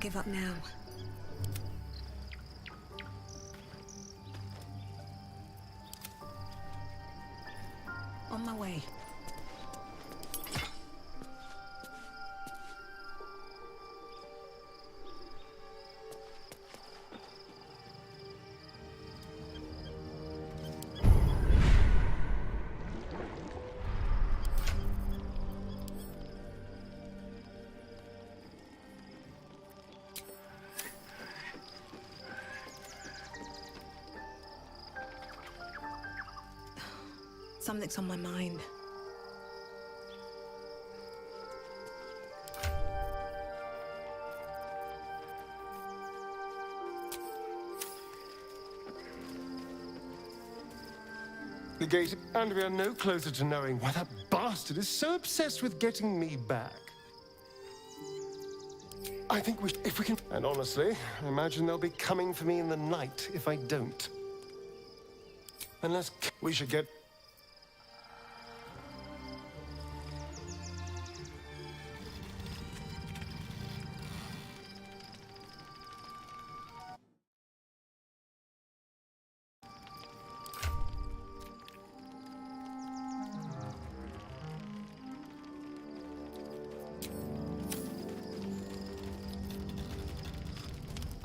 give up now. On my way. Something's on my mind. The gate, and we are no closer to knowing why that bastard is so obsessed with getting me back. I think if we can... And honestly, I imagine they'll be coming for me in the night if I don't. Unless we should get...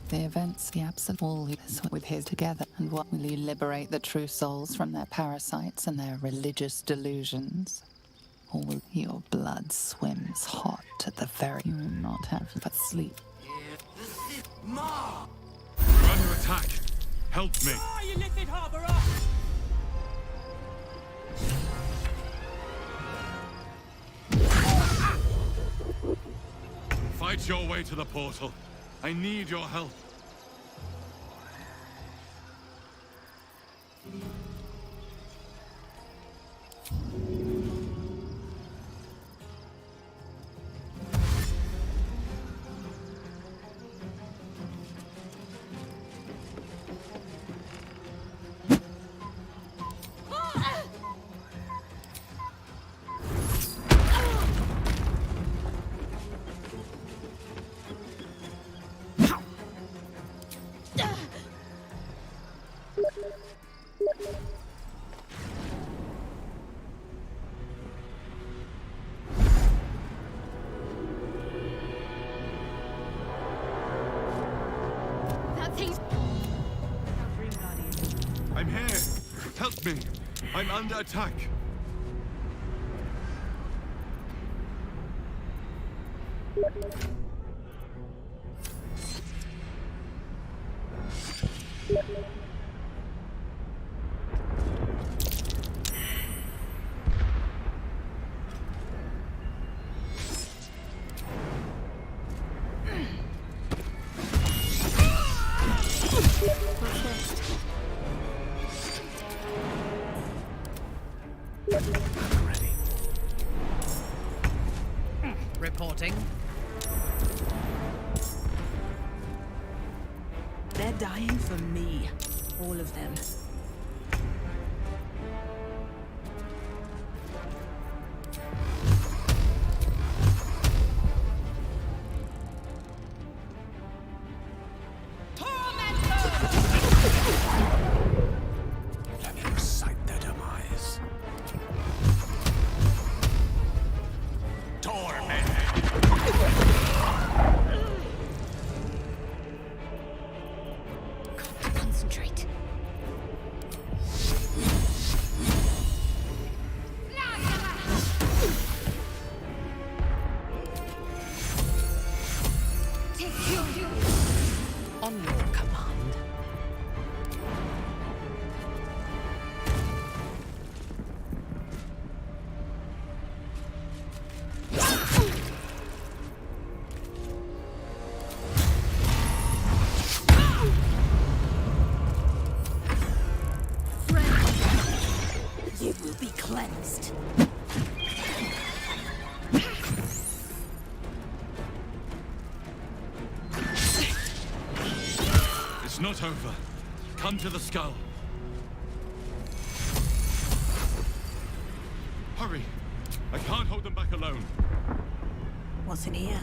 The events, the absolute all is with his together, and what will you liberate the true souls from their parasites and their religious delusions? Or will your blood swims hot at the very you will not have but sleep? You're under attack. Help me. You little harborer! Fight your way to the portal. I need your help. I'm here. Help me. I'm under attack. Ready. Reporting. They're dying for me. All of them. Let him sight their demise. Concentrate. On your command. You will be cleansed. It's not over. Come to the skull. Hurry. I can't hold them back alone. What's in here?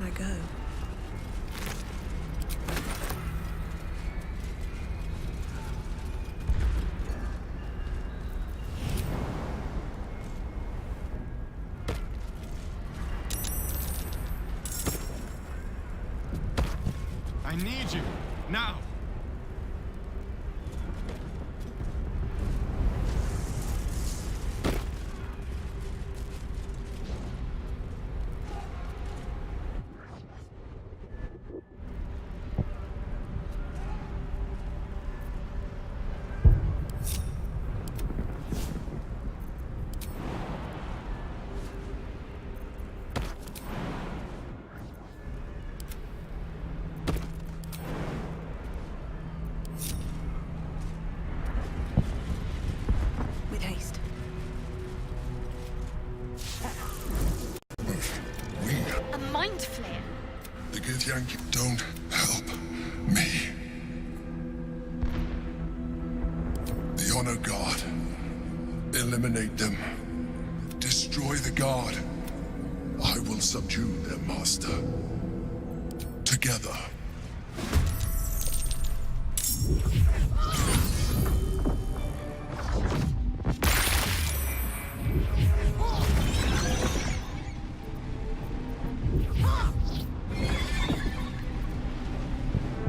can I go? I need you. Now. With haste. A mind flare. The Githyanki don't help me. The Honor God. Eliminate them. Destroy the God. I will subdue their master. Together.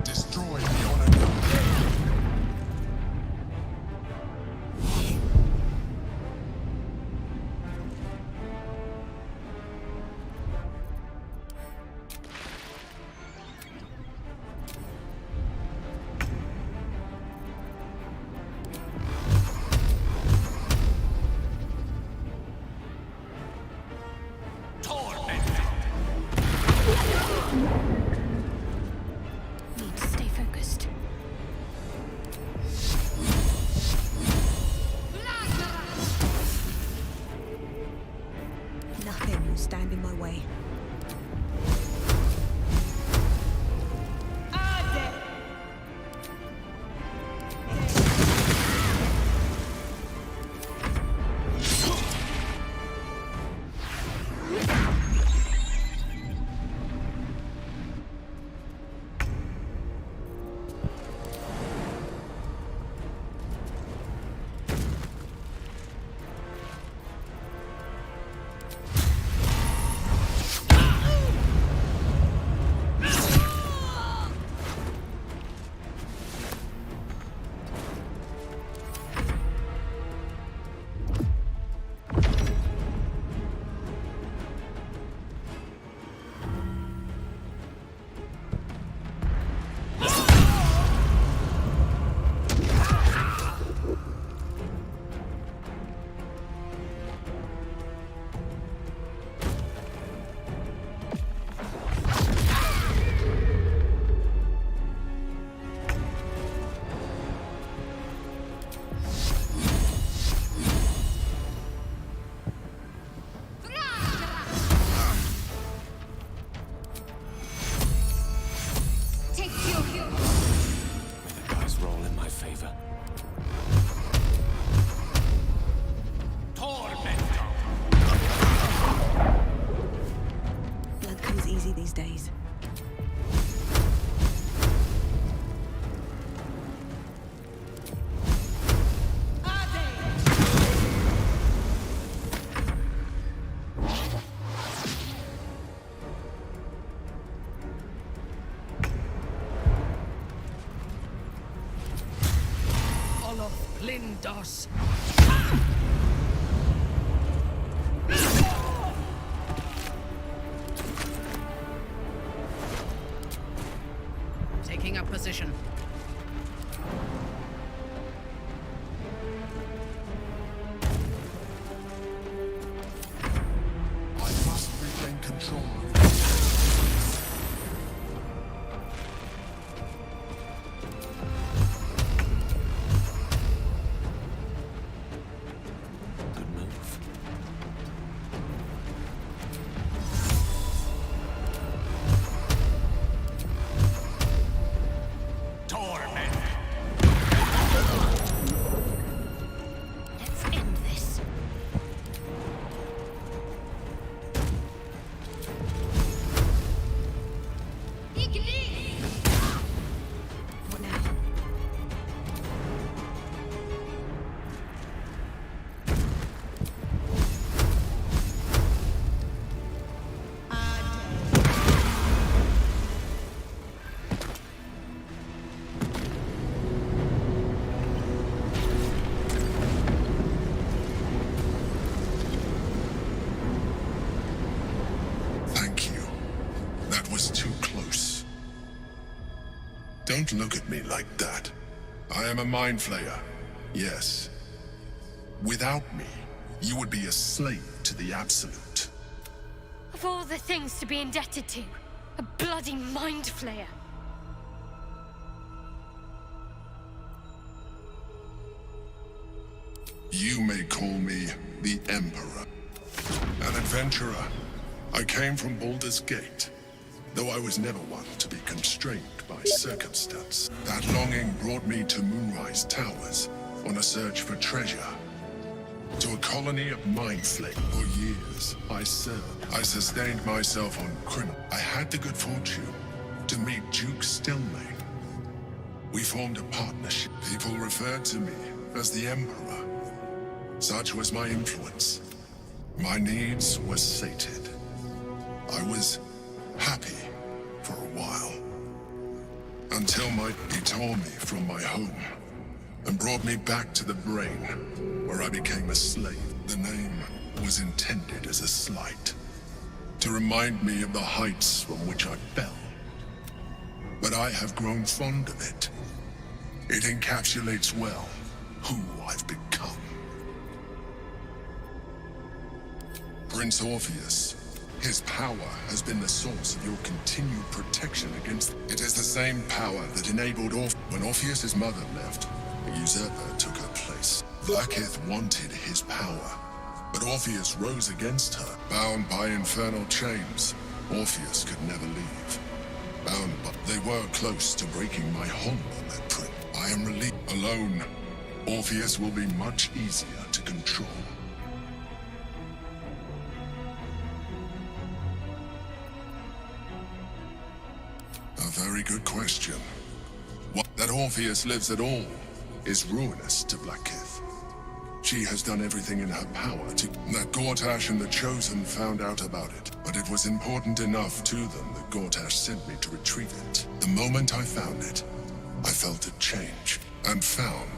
Destroy the Honor God. Need to stay focused. Nothing will stand in my way. These days. Olof Lindos. Taking up position. I must regain control. Good move. Let's end this. was too close. Don't look at me like that. I am a mind flayer, yes. Without me, you would be a slave to the Absolute. Of all the things to be indebted to, a bloody mind flayer. You may call me the Emperor. An adventurer. I came from Baldur's Gate, though I was never one to be constrained by circumstance. That longing brought me to Moonrise Towers on a search for treasure. To a colony of mind flayers. For years, I served. I sustained myself on criminal. I had the good fortune to meet Duke Stelmane. We formed a partnership. People referred to me as the Emperor. Such was my influence. My needs were sated. I was happy for a while. Until he tore me from my home and brought me back to the brain, where I became a slave. The name was intended as a slight, to remind me of the heights from which I fell. But I have grown fond of it. It encapsulates well who I've become. Prince Orpheus, his power has been the source of your continued protection against... It is the same power that enabled When Orpheus's mother left, a usurper took her place. Blackith wanted his power, but Orpheus rose against her. Bound by infernal chains, Orpheus could never leave. They were close to breaking my hold on that prince. I am relieved. Alone, Orpheus will be much easier to control. A very good question. That Orpheus lives at all is ruinous to Blackith. She has done everything in her power to... That Gortash and the Chosen found out about it, but it was important enough to them that Gortash sent me to retrieve it. The moment I found it, I felt it change, and found...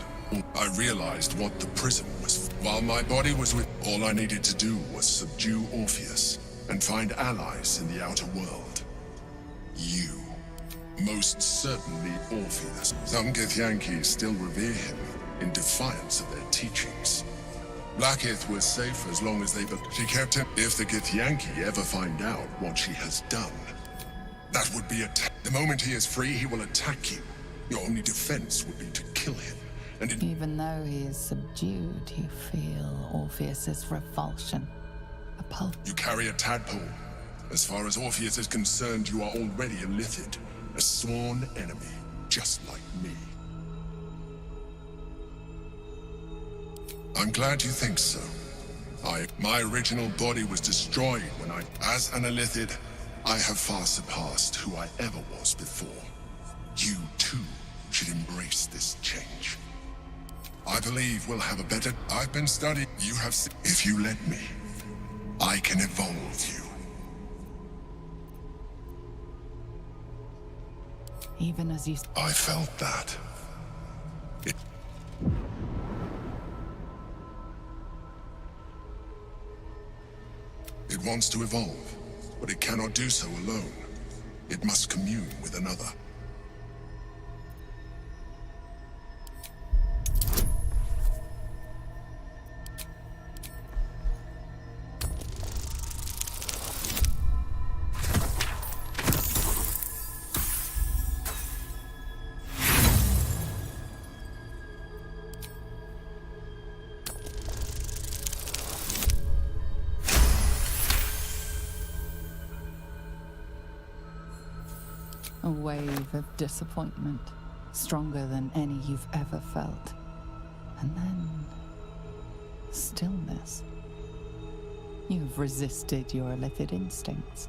I realized what the prism was. While my body was with... All I needed to do was subdue Orpheus, and find allies in the outer world. You. Most certainly Orpheus. Some Githyanki still revere him, in defiance of their teachings. Blackith was safe as long as they... She kept him. If the Githyanki ever find out what she has done, that would be the moment he is free, he will attack you. Your only defense would be to kill him. And Even though he is subdued, you feel Orpheus's revulsion. A pulse. You carry a tadpole. As far as Orpheus is concerned, you are already a Lithid. A sworn enemy, just like me. I'm glad you think so. My original body was destroyed when as an Illithid, I have far surpassed who I ever was before. You, too, should embrace this change. I believe we'll have a better... I've been studying... You have... If you let me, I can evolve you. Even as you... I felt that. It wants to evolve, but it cannot do so alone. It must commune with another. A wave of disappointment, stronger than any you've ever felt. And then... stillness. You've resisted your Illithid instincts.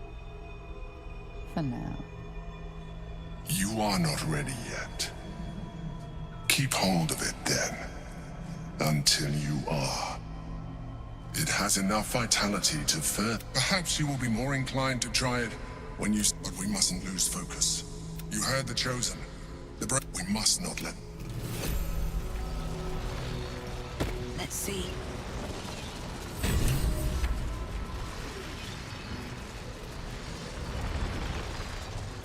For now. You are not ready yet. Keep hold of it then, until you are. It has enough vitality to further. Perhaps you will be more inclined to try it when you... But we mustn't lose focus. You heard the Chosen. We must not let... Let's see.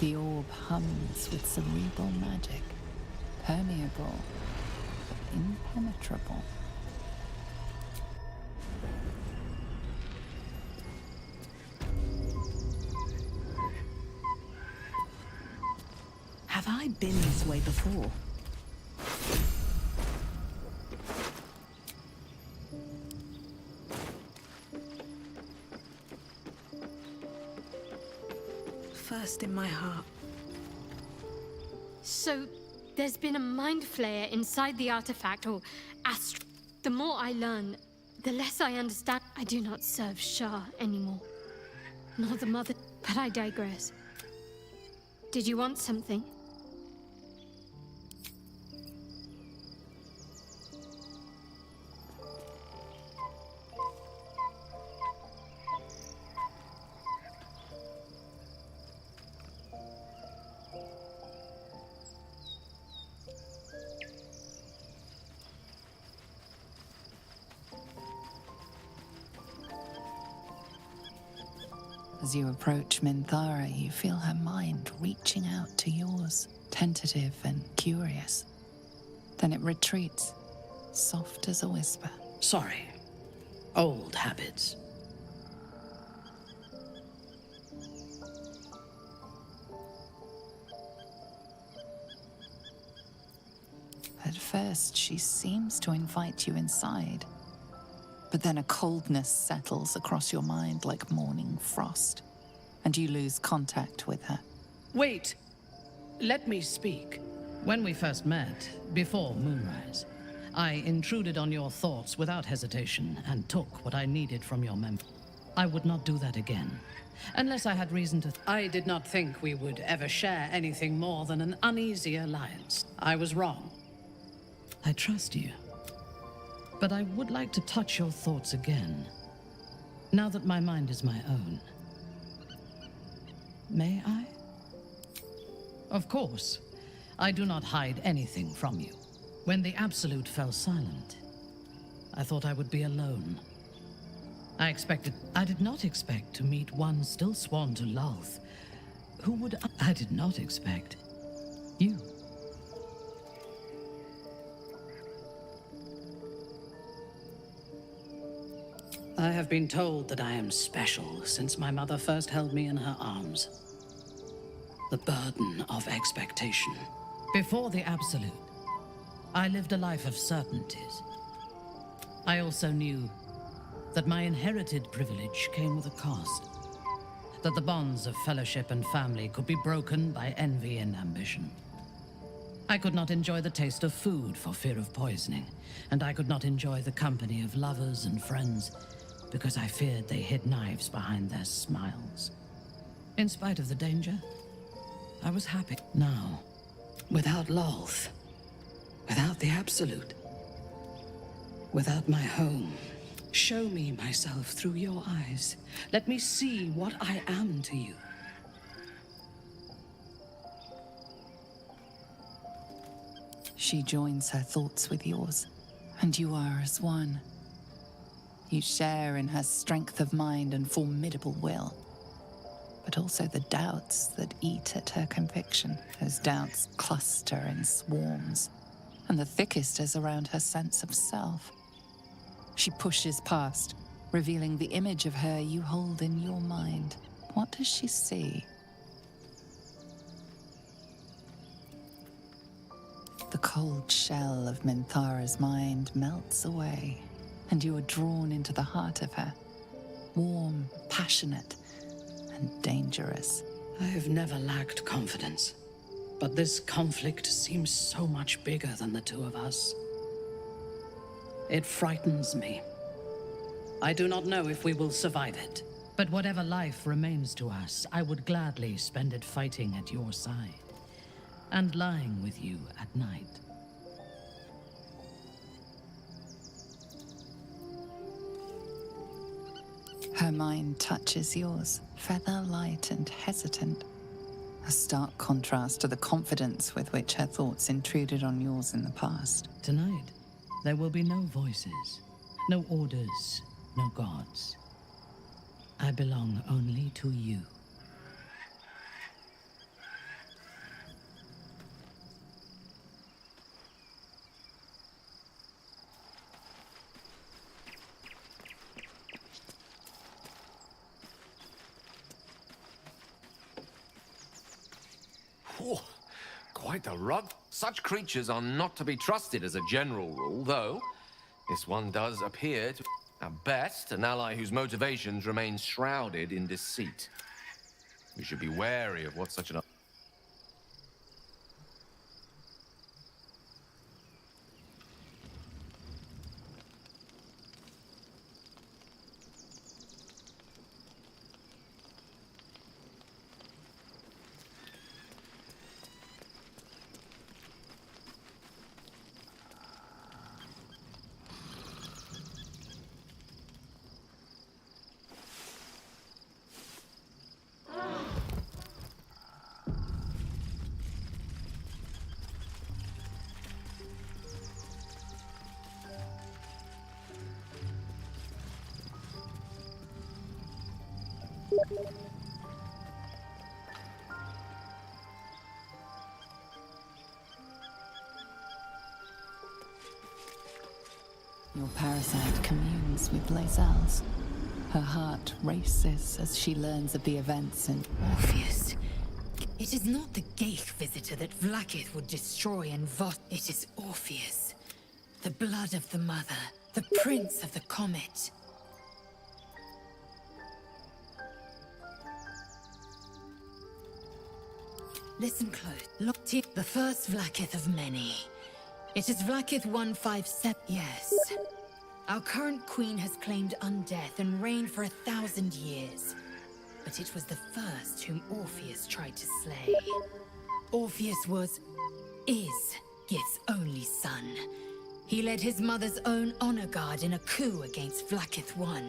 The orb hums with cerebral magic, permeable, but impenetrable. Have I been this way before? First in my heart. So, there's been a mind flayer inside the artifact, or The more I learn, the less I understand. I do not serve Shah anymore. Nor the mother. But I digress. Did you want something? As you approach Minthara, you feel her mind reaching out to yours, tentative and curious. Then it retreats, soft as a whisper. Sorry. Old habits. At first, she seems to invite you inside. But then a coldness settles across your mind like morning frost, and you lose contact with her. Wait! Let me speak. When we first met, before moonrise, I intruded on your thoughts without hesitation and took what I needed from your memory. I would not do that again, unless I had reason to. I did not think we would ever share anything more than an uneasy alliance. I was wrong. I trust you. But I would like to touch your thoughts again, now that my mind is my own. May I? Of course. I do not hide anything from you. When the Absolute fell silent, I thought I would be alone. I did not expect to meet one still sworn to Lolth. Who would I did not expect you. I have been told that I am special since my mother first held me in her arms. The burden of expectation. Before the Absolute, I lived a life of certainties. I also knew that my inherited privilege came with a cost. That the bonds of fellowship and family could be broken by envy and ambition. I could not enjoy the taste of food for fear of poisoning, and I could not enjoy the company of lovers and friends because I feared they hid knives behind their smiles. In spite of the danger, I was happy. Now, without Lolth, without the Absolute, without my home, show me myself through your eyes. Let me see what I am to you. She joins her thoughts with yours, and you are as one. You share in her strength of mind and formidable will, but also the doubts that eat at her conviction. Those doubts cluster in swarms, and the thickest is around her sense of self. She pushes past, revealing the image of her you hold in your mind. What does she see? The cold shell of Minthara's mind melts away, and you are drawn into the heart of her, warm, passionate, and dangerous. I have never lacked confidence, but this conflict seems so much bigger than the two of us. It frightens me. I do not know if we will survive it, but whatever life remains to us, I would gladly spend it fighting at your side and lying with you at night. Her mind touches yours, feather light and hesitant. A stark contrast to the confidence with which her thoughts intruded on yours in the past. Tonight, there will be no voices, no orders, no gods. I belong only to you. Phew, quite a rug. Such creatures are not to be trusted as a general rule, though this one does appear to, at best, an ally whose motivations remain shrouded in deceit. We should be wary of what such an... Your parasite communes with Lae'zel's. Her heart races as she learns of the events in... Orpheus. It is not the Geich visitor that Vlaakith would destroy and Vos. It is Orpheus. The blood of the mother. The prince of the comet. Listen close. Look, the first Vlaakith of many. It is Vlaakith 157. Yes. Our current queen has claimed undeath and reigned for 1,000 years. But it was the first whom Orpheus tried to slay. Orpheus is Gith's only son. He led his mother's own honor guard in a coup against Vlaakith I.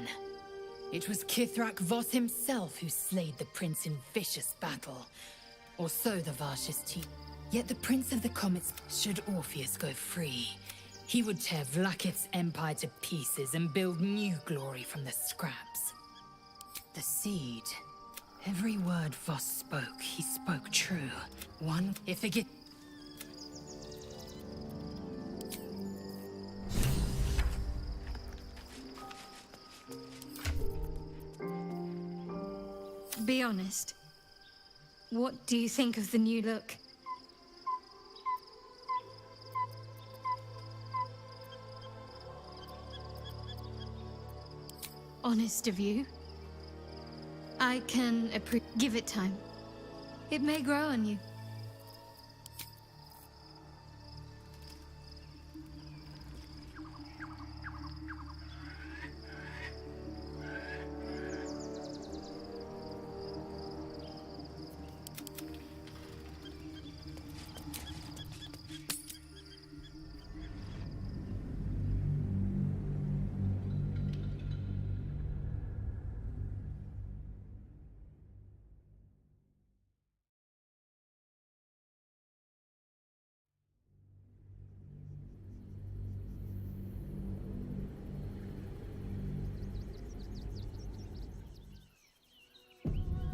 It was Kithrak Vos himself who slayed the prince in vicious battle. Or so the Varshas teach. Yet the Prince of the Comets, should Orpheus go free, he would tear Vlaakith's empire to pieces and build new glory from the scraps. The seed. Every word Vos spoke, he spoke true. One, if it... Be honest. What do you think of the new look? Honest of you. I can give it time. It may grow on you.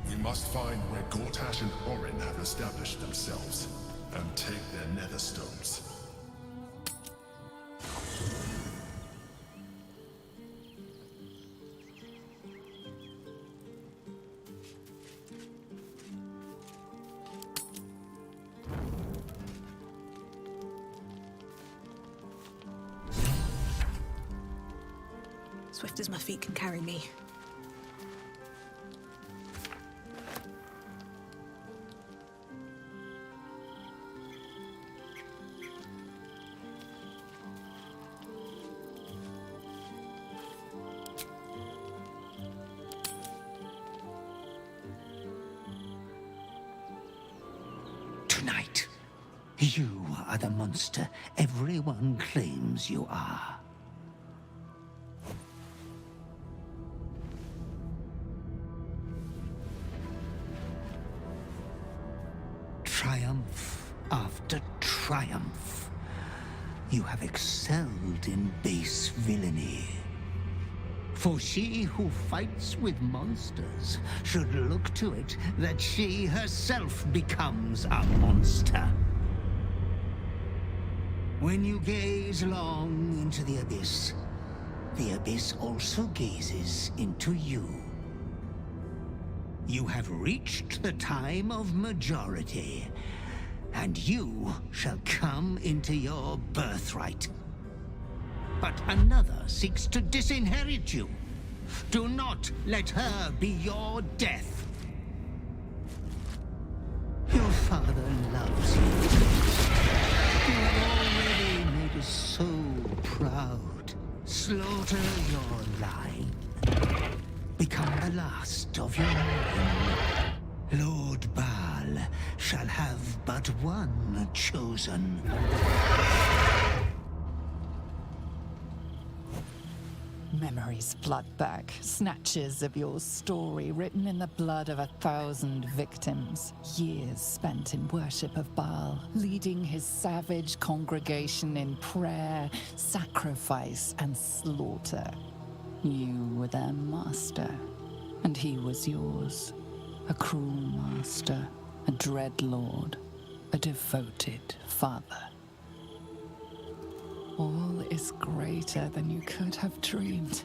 We must find where Gortash and Orin have established themselves, and take their nether stones. Swift as my feet can carry me. Tonight, you are the monster everyone claims you are. Triumph after triumph, you have excelled in base villainy. For she who fights with monsters should look to it that she herself becomes a monster. When you gaze long into the abyss also gazes into you. You have reached the time of majority, and you shall come into your birthright. But another seeks to disinherit you. Do not let her be your death. Your father loves you. You have already made us so proud. Slaughter your line. Become the last of your line. Lord Baal shall have but one chosen. Memories flood back, snatches of your story written in the blood of 1,000 victims. Years spent in worship of Baal, leading his savage congregation in prayer, sacrifice, and slaughter. You were their master, and he was yours. A cruel master, a dread lord, a devoted father. All is greater than you could have dreamed.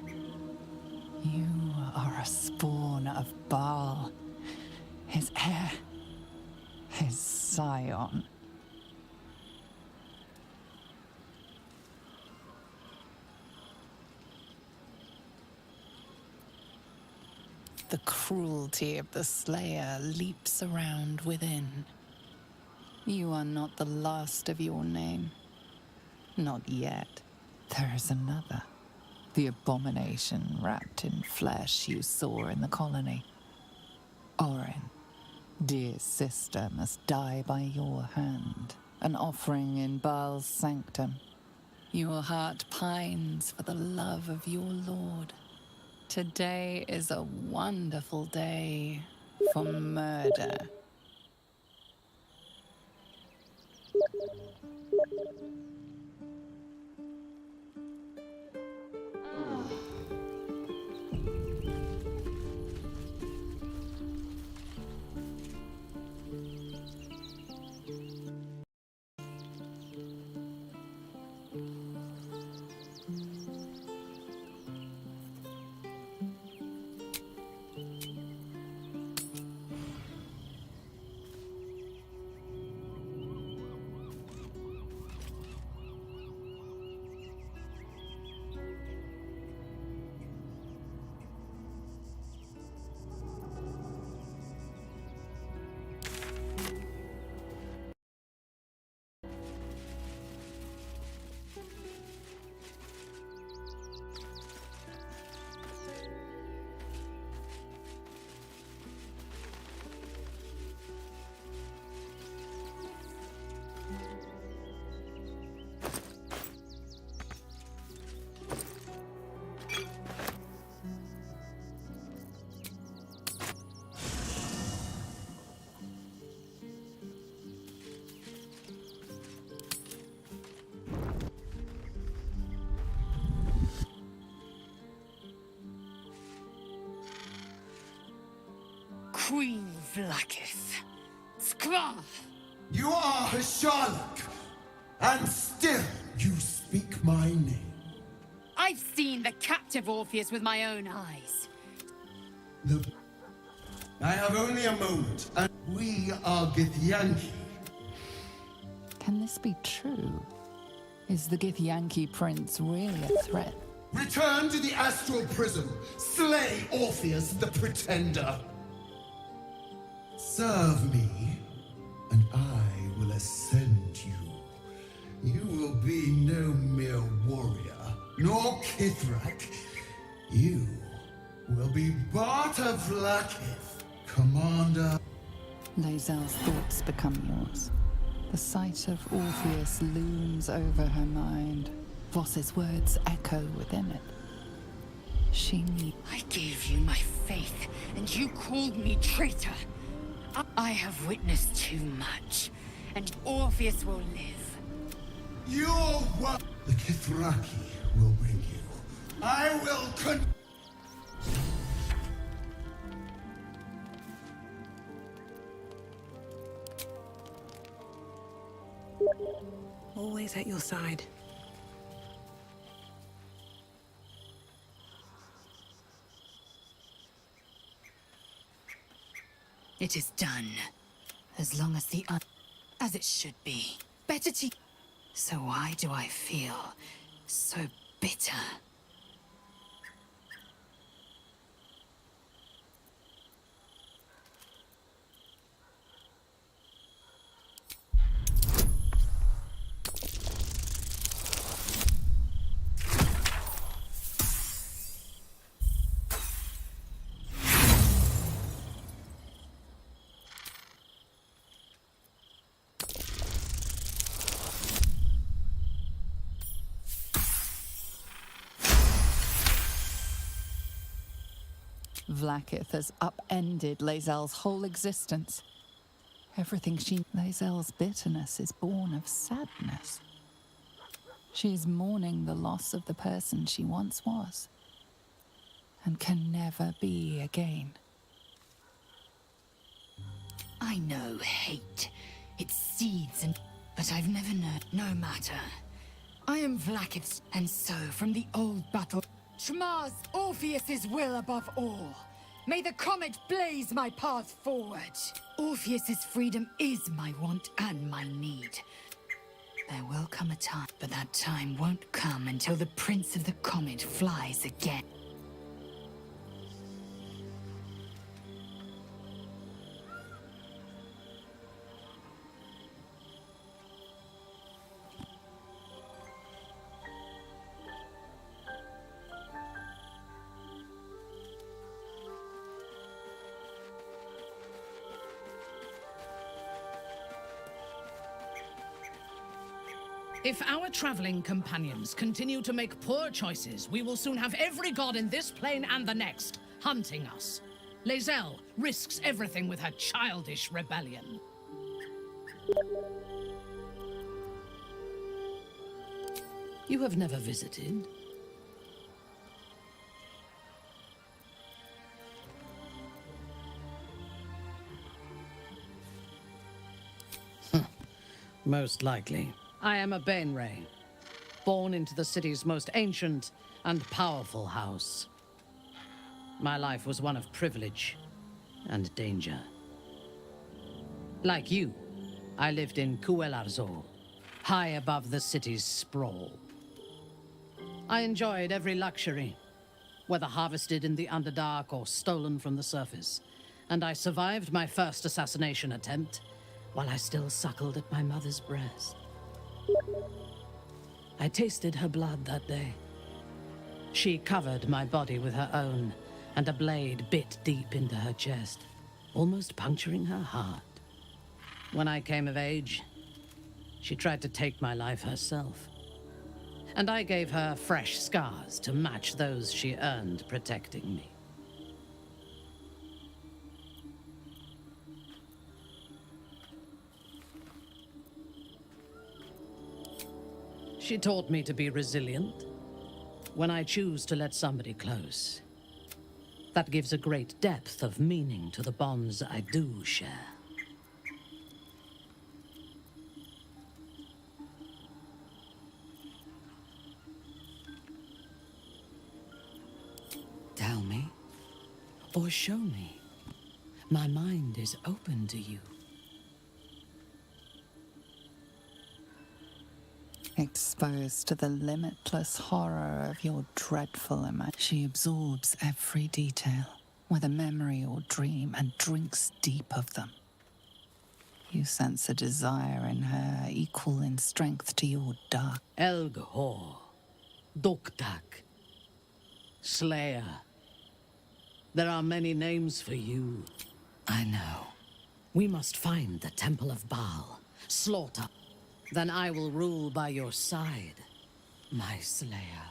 You are a spawn of Baal, his heir, his scion. The cruelty of the Slayer leaps around within. You are not the last of your name. Not yet. There is another. The abomination wrapped in flesh you saw in the colony. Orin, dear sister, must die by your hand, an offering in Baal's sanctum. Your heart pines for the love of your lord. Today is a wonderful day for murder. Queen Vlakith. Skvar! You are a Sherlock, and still you speak my name. I've seen the captive Orpheus with my own eyes. I have only a moment, and we are Githyanki. Can this be true? Is the Githyanki prince really a threat? Return to the astral prism. Slay Orpheus the Pretender. Serve me, and I will ascend you. You will be no mere warrior, nor Kithrak. You will be Barta Vlakith, Commander. Lae'zel's thoughts become yours. The sight of Orpheus looms over her mind. Voss's words echo within it. She needs. I gave you my faith, and you called me traitor. I have witnessed too much, and Orpheus will live. Your work. The Kithraki will bring you. I will Always at your side. It is done. As long as the As it should be. Better to... So why do I feel so bitter? Vlaakith has upended Lae'zel's whole existence. Everything Lae'zel's bitterness is born of sadness. She is mourning the loss of the person she once was, and can never be again. I know hate. It seeds and... But I've never known... No matter. I am Vlaakith's, and so from the old battle... Shmar's Orpheus's will above all. May the comet blaze my path forward. Orpheus's freedom is my want and my need. There will come a time, but that time won't come until the Prince of the Comet flies again. If our traveling companions continue to make poor choices, we will soon have every god in this plane and the next hunting us. Lae'zel risks everything with her childish rebellion. You have never visited? Most likely. I am a Bainray, born into the city's most ancient and powerful house. My life was one of privilege and danger. Like you, I lived in Kuel-Arzor, high above the city's sprawl. I enjoyed every luxury, whether harvested in the Underdark or stolen from the surface, and I survived my first assassination attempt while I still suckled at my mother's breast. I tasted her blood that day. She covered my body with her own, and a blade bit deep into her chest, almost puncturing her heart. When I came of age, she tried to take my life herself, and I gave her fresh scars to match those she earned protecting me. She taught me to be resilient. When I choose to let somebody close, that gives a great depth of meaning to the bonds I do share. Tell me, or show me. My mind is open to you. Exposed to the limitless horror of your dreadful imagination, she absorbs every detail, whether memory or dream, and drinks deep of them. You sense a desire in her equal in strength to your dark. Elghor, Doktak, Slayer. There are many names for you. I know. We must find the Temple of Baal, slaughter. Then I will rule by your side, my Slayer.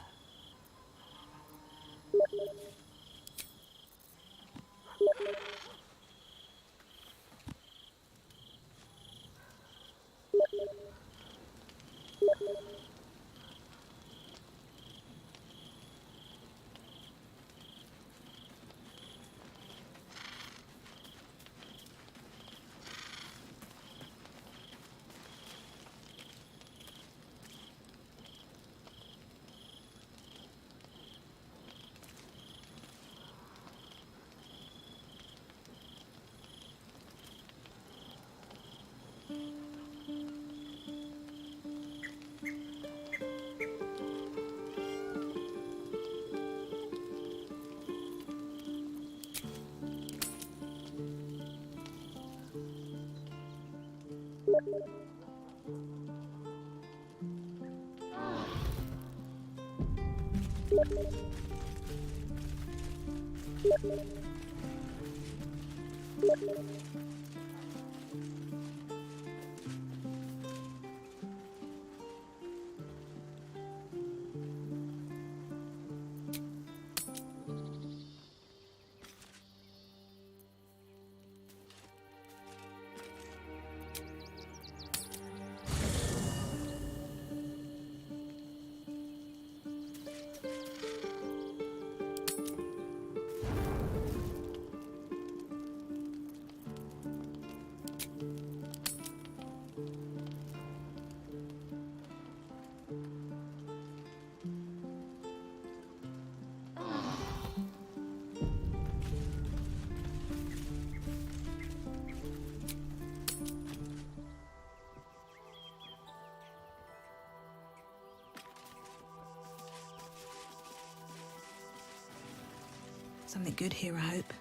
Something good here, I hope.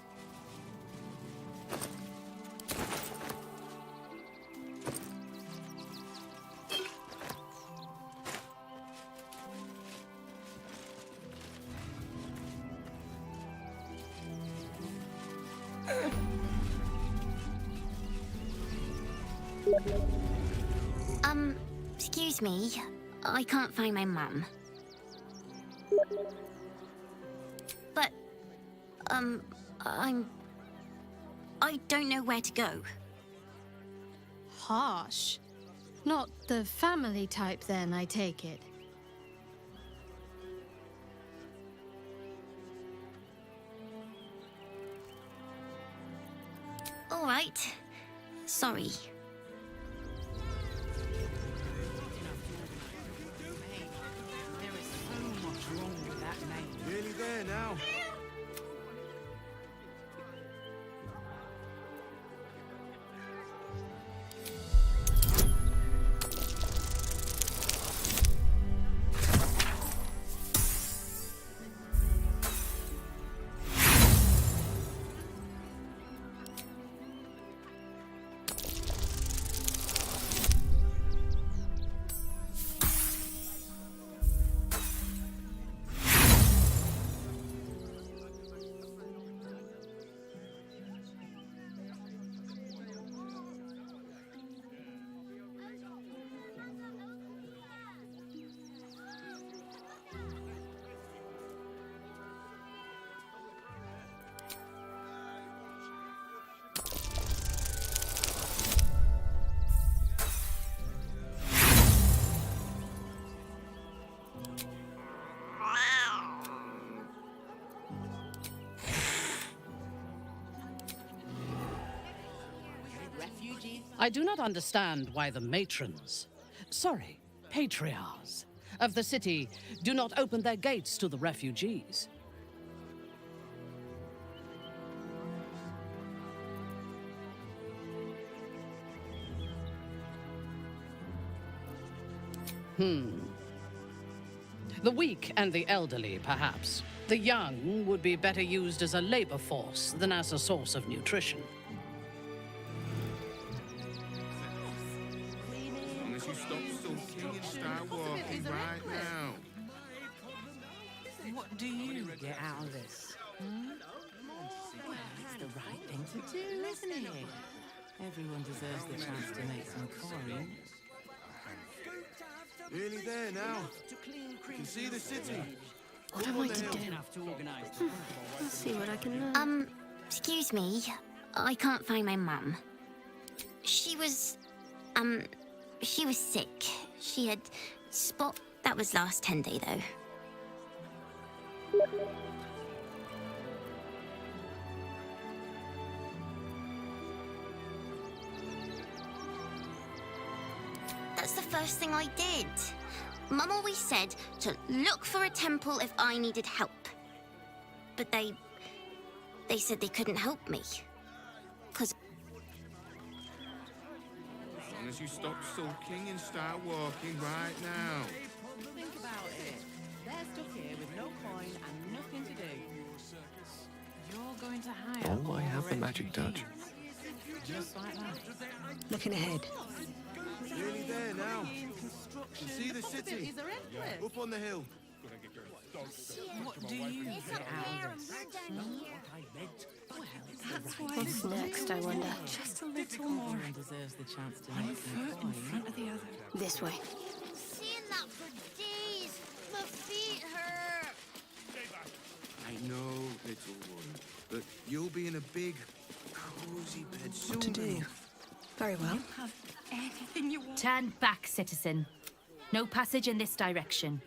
Excuse me. I can't find my mum. But, I don't know where to go. Harsh. Not the family type then, I take it. All right. Sorry. There is so much wrong with that name. Nearly there now. I do not understand why the matrons, patriarchs of the city do not open their gates to the refugees. The weak and the elderly, perhaps. The young would be better used as a labor force than as a source of nutrition. Unless you stop sulking and start walking right now. What do you get out of this? Well, it's the right thing to do, isn't it? Everyone deserves the chance to make some coin. Nearly there now. You can see the city. What am I to do? Let's see what I can learn. Excuse me. I can't find my mum. She was sick. She had spot. That was last 10 day though. That's the first thing I did. Mum always said to look for a temple if I needed help. But they said they couldn't help me. 'Cause As long as you stop sulking and start walking right now. Think about it. They're stuck here with no coin and nothing to do. You're going to hire Oh, I have the magic touch. Just like that. Looking ahead. Nearly there now. You see the city? Up on the hill. What do you It's get up out there of and this? we're down here. That's why What's next, I wonder? just a little more. Everyone deserves the chance to One make some foot in coin. front of the other. This way. Seeing that for days. My feet hurt. I know, little one, but you'll be in a big, cozy bed soon. What to do? Very well. Have anything you want. Turn back, citizen. No passage in this direction.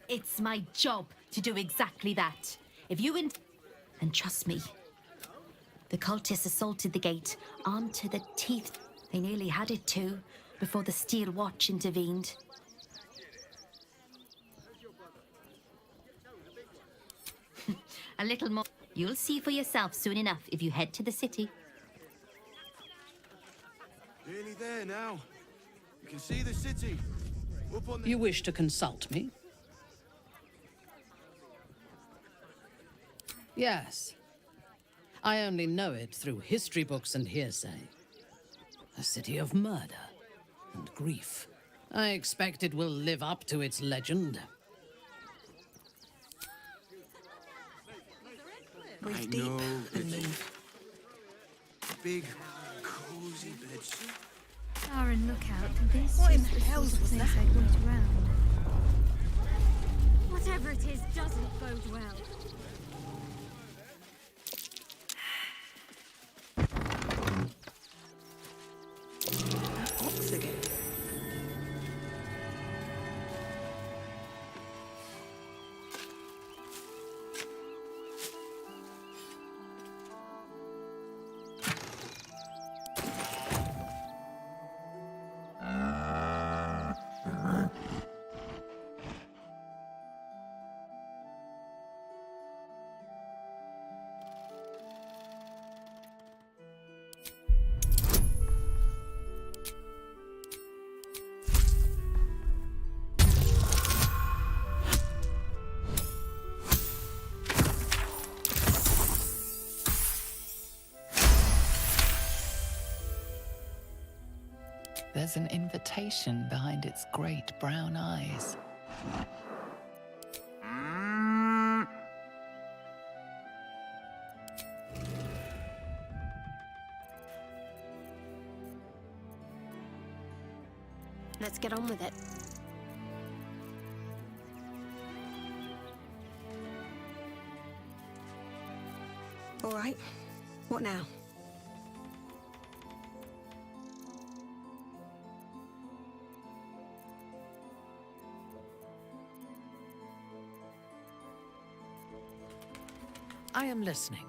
It's my job to do exactly that. If you and trust me, the cultists assaulted the gate, armed to the teeth. They nearly had it too, before the Steel Watch intervened. A little more. You'll see for yourself soon enough if you head to the city. Nearly there now. You can see the city. Up on the... You wish to consult me? Yes. I only know it through history books and hearsay. A city of murder and grief. I expect it will live up to its legend. Breathe deep and move. Big, cozy bed. Aaron, look out. This What in is the hell sort of was place that? I'd want around. Whatever it is doesn't bode well. That ox again. There's an invitation behind its great brown eyes. Let's get on with it. All right. What now? I am listening.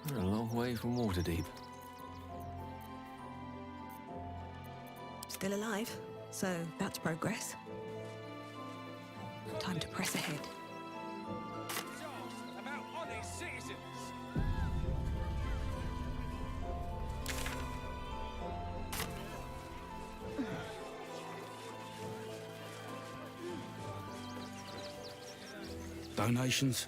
We're a long way from Waterdeep. Still alive, so that's progress. Time to press ahead. About honest citizens. Donations.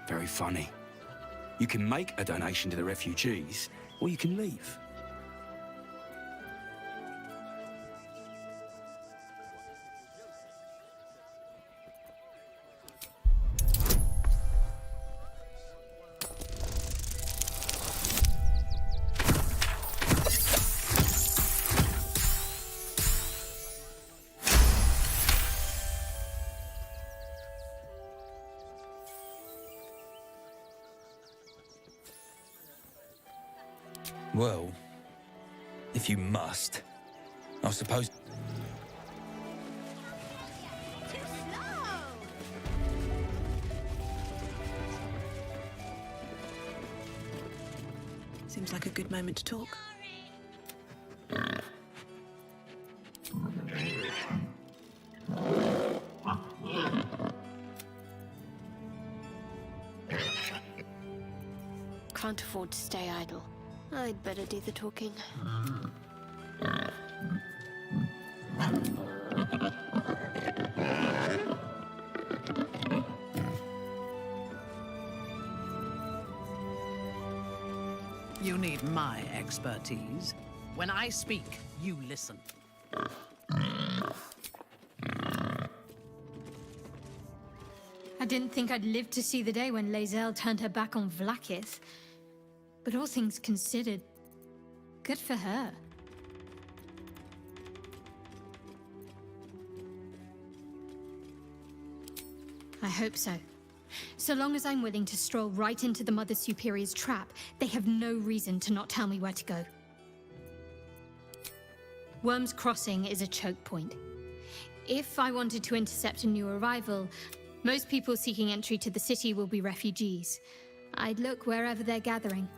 Very funny. You can make a donation to the refugees, or you can leave. Well, if you must, I suppose. Seems like a good moment to talk. Can't afford to stay idle. I'd better do the talking. You need my expertise. When I speak, you listen. I didn't think I'd live to see the day when Lae'zel turned her back on Vlaakith. But all things considered, good for her. I hope so. So long as I'm willing to stroll right into the Mother Superior's trap, they have no reason to not tell me where to go. Worm's Crossing is a choke point. If I wanted to intercept a new arrival, most people seeking entry to the city will be refugees. I'd look wherever they're gathering.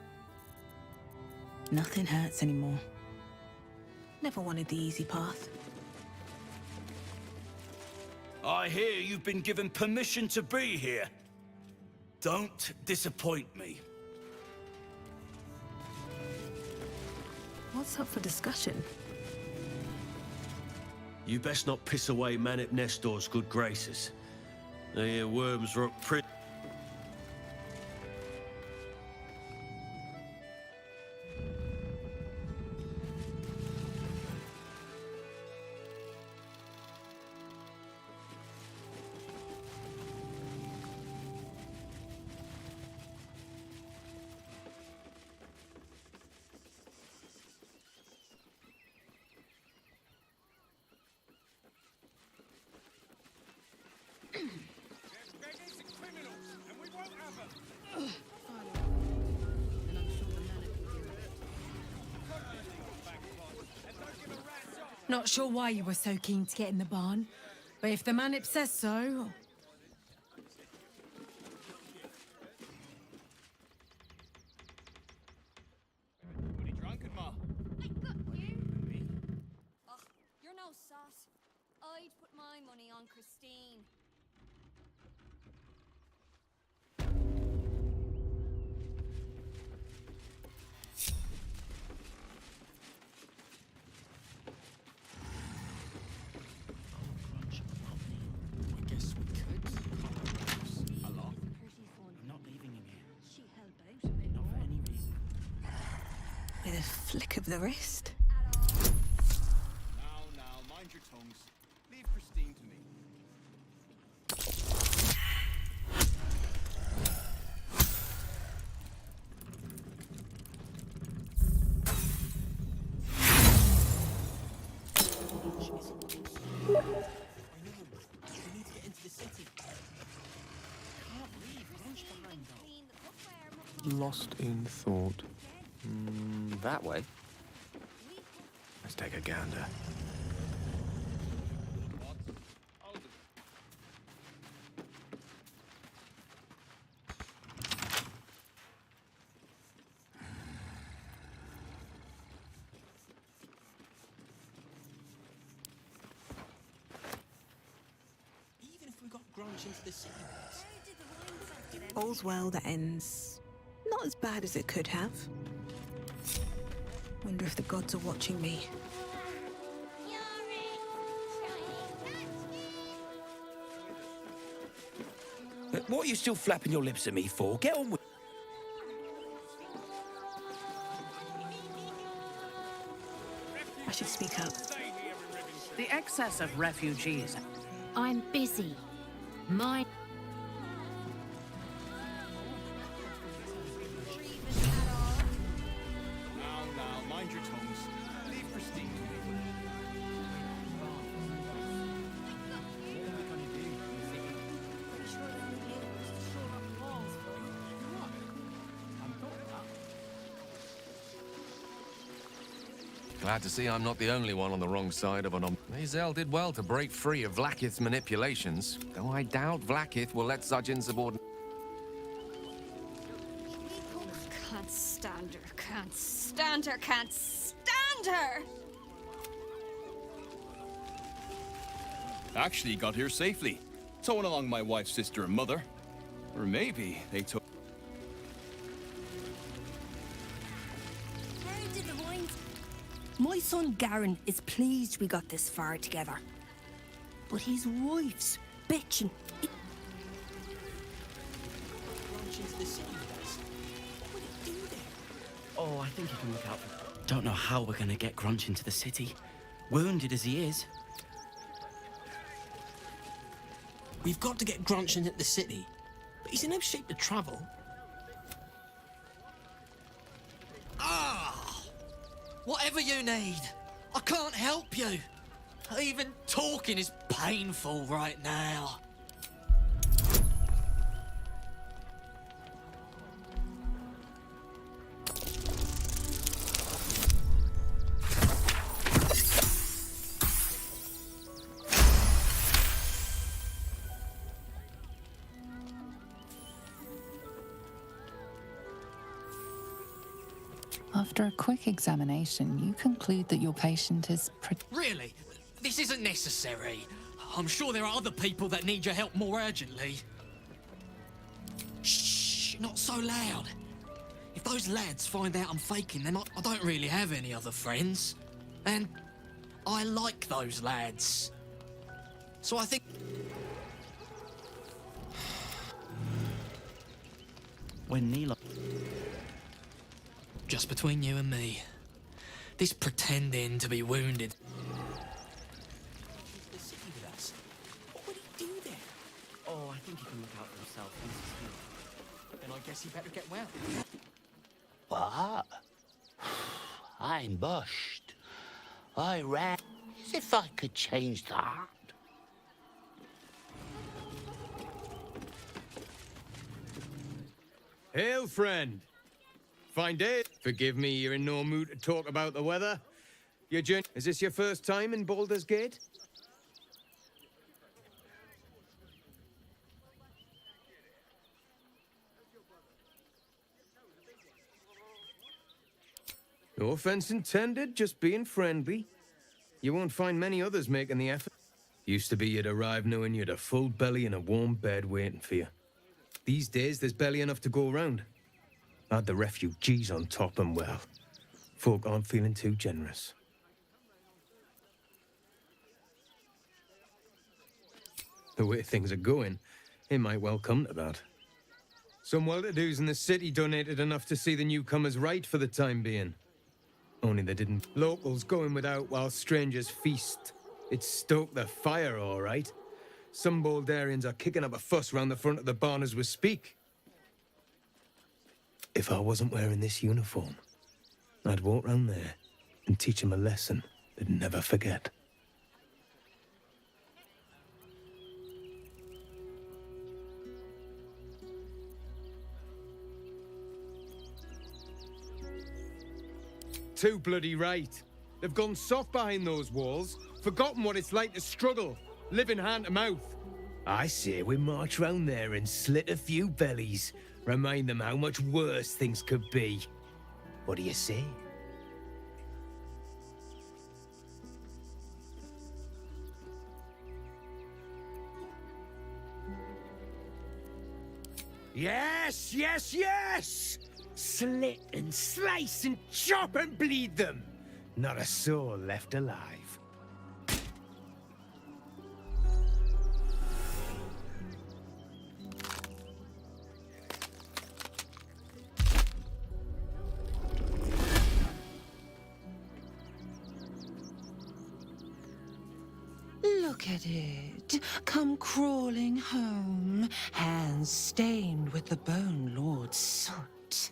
Nothing hurts anymore. Never wanted the easy path. I hear you've been given permission to be here. Don't disappoint me. What's up for discussion? You best not piss away Manip Nestor's good graces. I hear worms are up pretty. Not sure why you were so keen to get in the barn, but if the Manip says so... You're no sus. I'd put my money on Christine. With a flick of the wrist. Now, mind your tongues. Leave Christine to me. Lost in thought. That way. Let's take a gander. Even if we got Grunch into the city, All's well that ends not as bad as it could have. Wonder if the gods are watching me. What are you still flapping your lips at me for? Get on with... I should speak up. The excess of refugees. I'm busy. My... Now, mind your tongues. Leave Christine to me. Glad to see I'm not the only one on the wrong side of an Lae'zel did well to break free of Vlaakith's manipulations, though I doubt Vlaakith will let such insubordinate... Can't stand her, can't stand her, can't stand her! Actually got here safely. Towing along my wife's sister and mother. Or maybe they took... How did the wine... My son Garen is pleased we got this far together. But his wife's bitching. Grunch into the city with us. What would it do there? Oh, I think you can look out for... Don't know how we're gonna get Grunch into the city, wounded as he is. We've got to get Grunch into the city, but he's in no shape to travel. Ah! Whatever you need, I can't help you. Even talking is painful right now. After a quick examination, you conclude that your patient is Really? This isn't necessary. I'm sure there are other people that need your help more urgently. Shh, not so loud. If those lads find out I'm faking, then I don't really have any other friends. And I like those lads. So I think... When Neela... Just between you and me, this pretending to be wounded... The city with us. What would he do there? Oh, I think he can look out for himself. Then I guess he better get well. What? I'm bushed. I ran as if I could change that. Hail, friend. Fine day. Forgive me, you're in no mood to talk about the weather. Your journey... Is this your first time in Baldur's Gate? No offense intended, just being friendly. You won't find many others making the effort. Used to be you'd arrive knowing you'd a full belly and a warm bed waiting for you. These days, there's barely enough to go around. Add the refugees on top and, well, folk aren't feeling too generous. The way things are going, it might well come to that. Some well-to-dos in the city donated enough to see the newcomers right for the time being. Only they didn't. Locals going without while strangers feast. It stoked the fire, all right. Some Baldarians are kicking up a fuss round the front of the barn as we speak. If I wasn't wearing this uniform, I'd walk round there and teach them a lesson they'd never forget. Too bloody right. They've gone soft behind those walls, forgotten what it's like to struggle, living hand to mouth. I say we march round there and slit a few bellies, remind them how much worse things could be. What do you say? Yes, yes, yes! Slit and slice and chop and bleed them. Not a soul left alive. Look at it, come crawling home, hands stained with the Bone Lord's soot.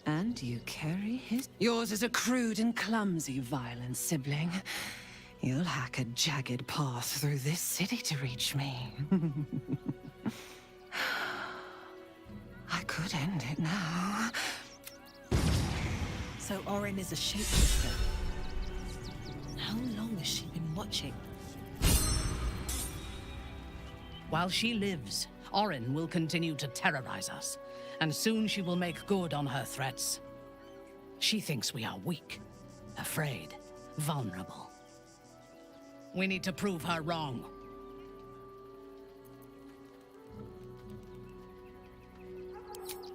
And you carry his... Yours is a crude and clumsy, violent sibling. You'll hack a jagged path through this city to reach me. I could end it now. So Orin is a shapeshifter. How long has she been watching? While she lives, Orin will continue to terrorize us, and soon she will make good on her threats. She thinks we are weak, afraid, vulnerable. We need to prove her wrong.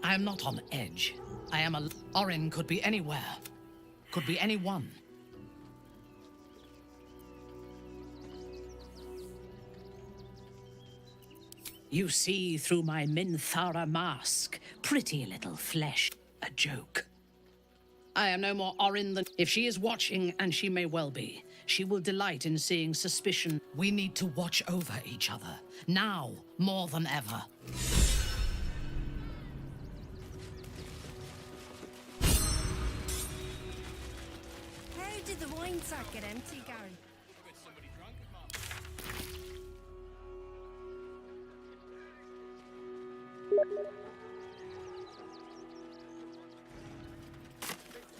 I am not on edge. I am a... Orin could be anywhere. Could be anyone. You see through my Minthara mask, pretty little flesh, a joke. I am no more Orin than... If she is watching, and she may well be, she will delight in seeing suspicion. We need to watch over each other, now more than ever. How did the wine sack get empty, Garen?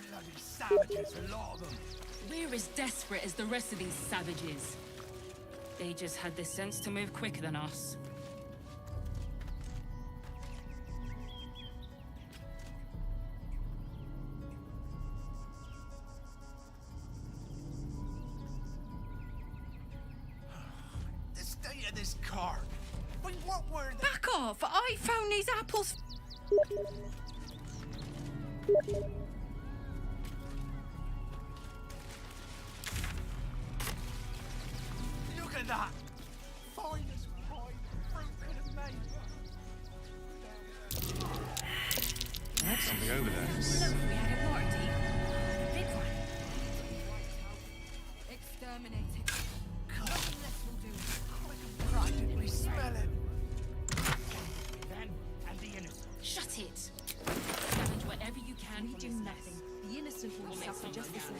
Bloody savages, a lot of them. We're as desperate as the rest of these savages. They just had the sense to move quicker than us. The state of this car. Wait, what were they? Back off! I found these apples. Look at that! Finest pie fruit could have made. That's something over there. Look, we had a party. A big one. Exterminated. Nothing less will do. Practically smell it. Them and the innocent. Shut it! Scavenge whatever you can. We do nothing. The innocent will suffer just the same.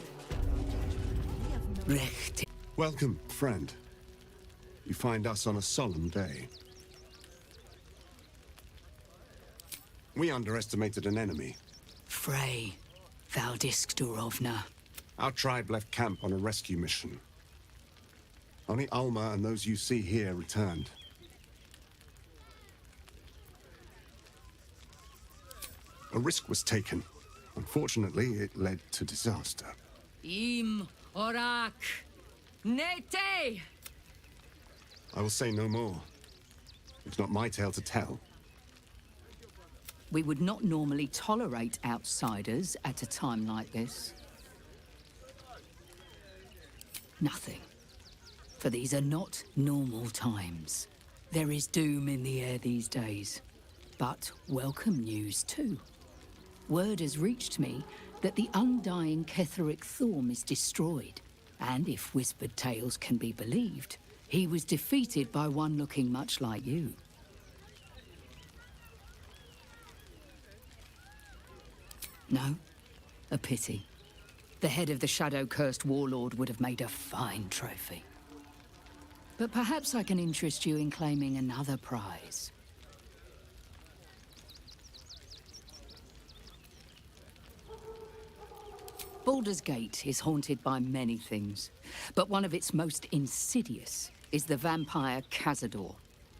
Recht. Welcome, friend. You find us on a solemn day. We underestimated an enemy. Frey, Valdisk Durovna. Our tribe left camp on a rescue mission. Only Alma and those you see here returned. A risk was taken. Unfortunately, it led to disaster. Im Orak. Nete! I will say no more. It's not my tale to tell. We would not normally tolerate outsiders at a time like this. Nothing. For these are not normal times. There is doom in the air these days. But welcome news too. Word has reached me that the undying Ketheric Thorm is destroyed. And if whispered tales can be believed, he was defeated by one looking much like you. No? A pity. The head of the shadow-cursed warlord would have made a fine trophy. But perhaps I can interest you in claiming another prize. Baldur's Gate is haunted by many things, but one of its most insidious is the vampire Cazador.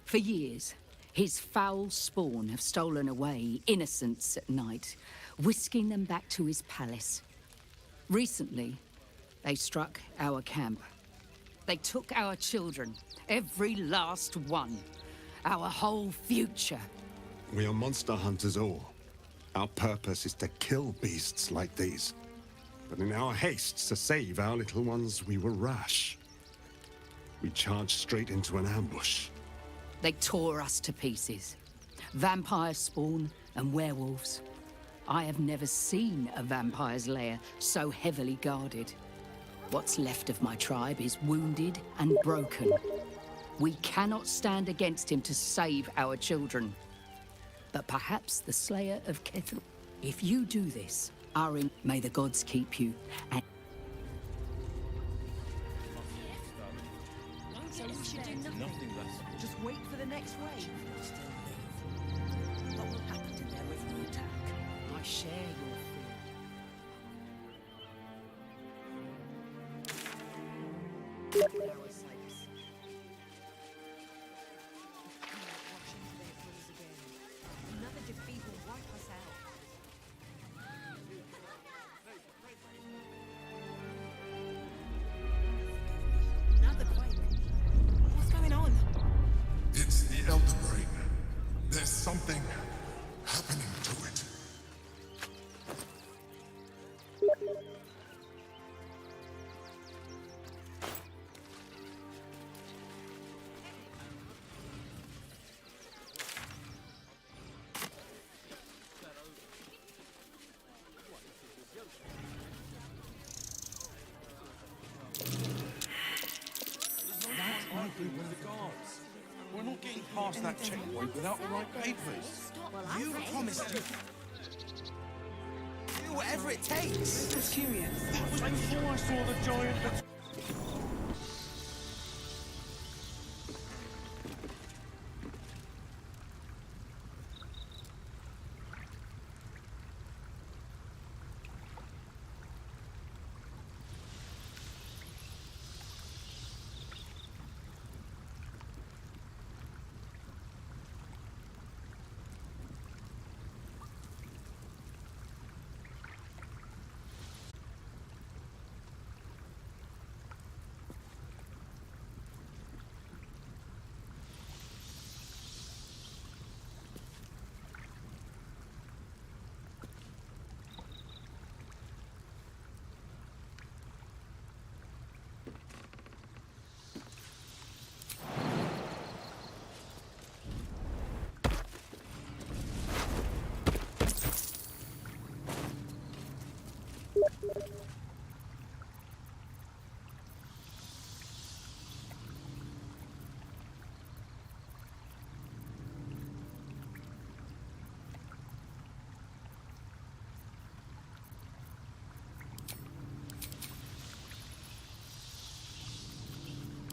For years, his foul spawn have stolen away innocents at night, whisking them back to his palace. Recently, they struck our camp. They took our children, every last one, our whole future. We are monster hunters all. Our purpose is to kill beasts like these. But in our haste to save our little ones, we were rash. We charged straight into an ambush. They tore us to pieces. Vampire spawn and werewolves. I have never seen a vampire's lair so heavily guarded. What's left of my tribe is wounded and broken. We cannot stand against him to save our children. But perhaps the Slayer of Kethel. If you do this, Arin, may the gods keep you. And So we should do nothing. Just wait for the next wave. what will happen to them if we attack? I share your fear. Another defeat will wipe us out. Another quake. What's going on? It's the Elder Brain. There's something happening to it. pass that checkpoint without the right papers. You promised to do whatever it takes. Just curious. It was before I saw the giant.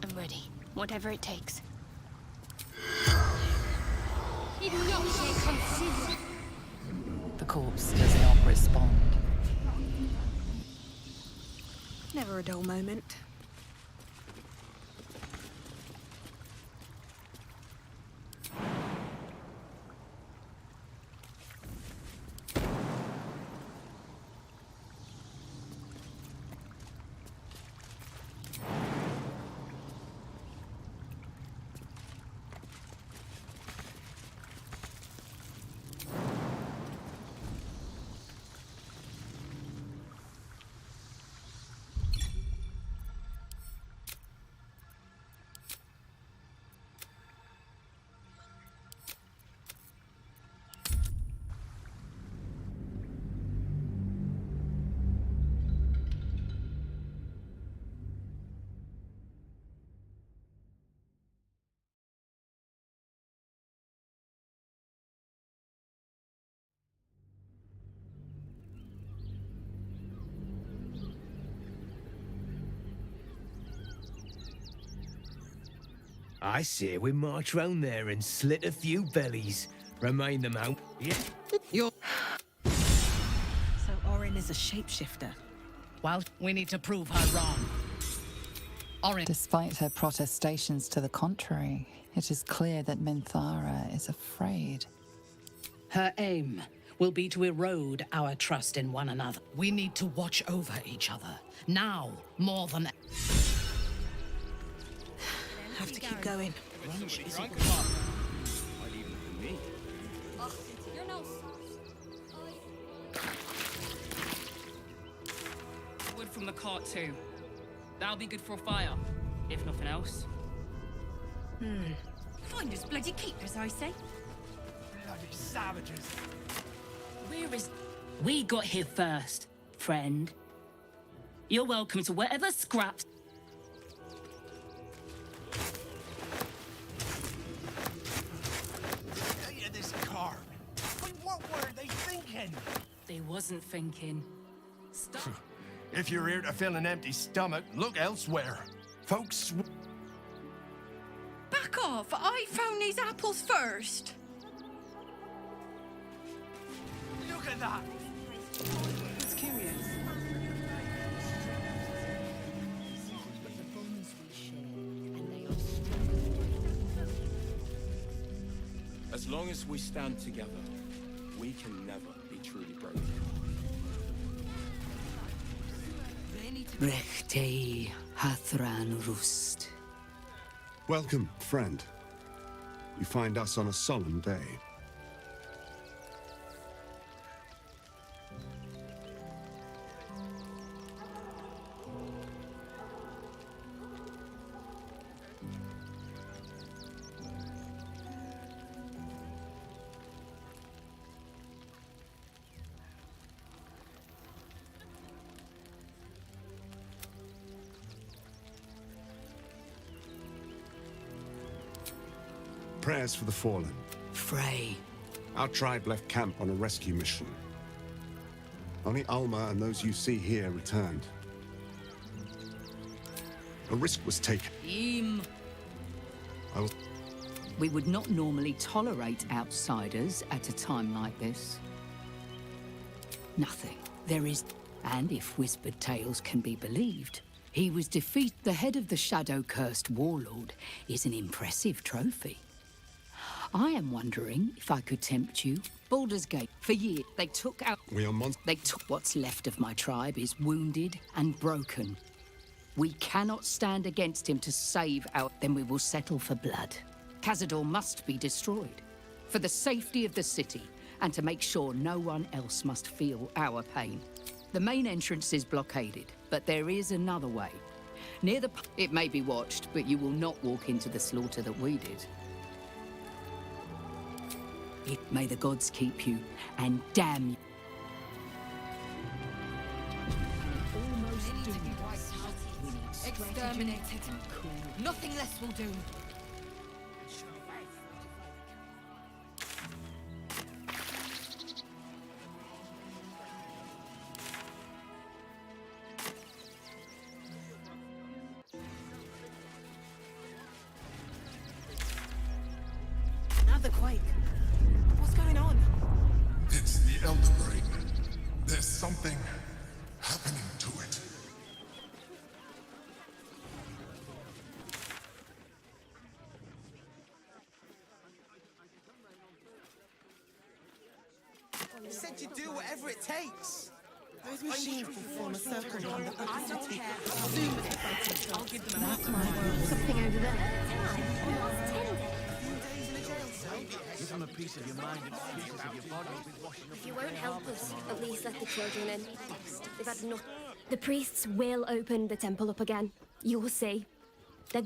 I'm ready. Whatever it takes. The corpse does not respond. Never a dull moment. I say we march round there and slit a few bellies. Remind them how. Yeah. So Orin is a shapeshifter. Well, we need to prove her wrong. Orin. Despite her protestations to the contrary, it is clear that Minthara is afraid. Her aim will be to erode our trust in one another. We need to watch over each other, now more than ever. Have to keep going. Wood from the cart too. That'll be good for a fire, if nothing else. Find us bloody keepers, I say. Bloody savages. Where is... We got here first, friend. You're welcome to whatever scraps... This car. But what were they thinking? They wasn't thinking. Stop. If you're here to fill an empty stomach, look elsewhere. Folks. Back off! I found these apples first. Look at that. It's curious. As long as we stand together, we can never be truly broken. Rechte Hathran Rust. Welcome, friend. You find us on a solemn day. Prayers for the fallen. Frey. Our tribe left camp on a rescue mission. Only Alma and those you see here returned. A risk was taken. I was... We would not normally tolerate outsiders at a time like this. Nothing. There is... And if whispered tales can be believed, he was defeated. The head of the shadow-cursed warlord is an impressive trophy. I am wondering if I could tempt you. Baldur's Gate. For years, they took out... We are monsters. They took what's left of my tribe is wounded and broken. We cannot stand against him to save our... Then we will settle for blood. Cazador must be destroyed. For the safety of the city, and to make sure no one else must feel our pain. The main entrance is blockaded, but there is another way. Near the... It may be watched, but you will not walk into the slaughter that we did. May the gods keep you, and damn you. Exterminated. Nothing less will do. Another quake. What's going on? It's the Elder Brain. There's something happening to it. You said you'd do whatever it takes. Those machines will form a circle around the facility. Zoom it. I'll give them a map. Something over there. Give them a piece of your mind and pieces of your body. If you won't help us, at least let the children in. They've had enough. The priests will open the temple up again. You will see. They're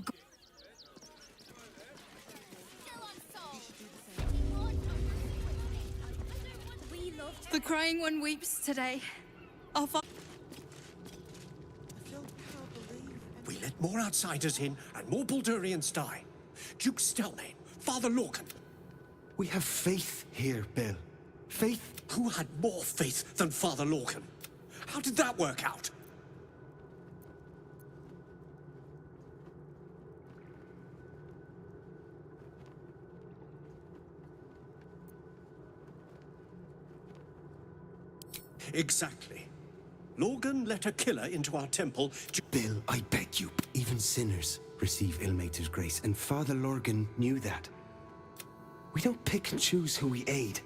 The crying one weeps today. Our We let more outsiders in, and more Baldurians die. Duke Stelnane, Father Lorcan. We have faith here, Bill. Faith? Who had more faith than Father Lorcan? How did that work out? Exactly. Lorgan let a killer into our temple. Bill, I beg you. Even sinners receive Ilmater's grace, and Father Lorgan knew that. We don't pick and choose who we aid.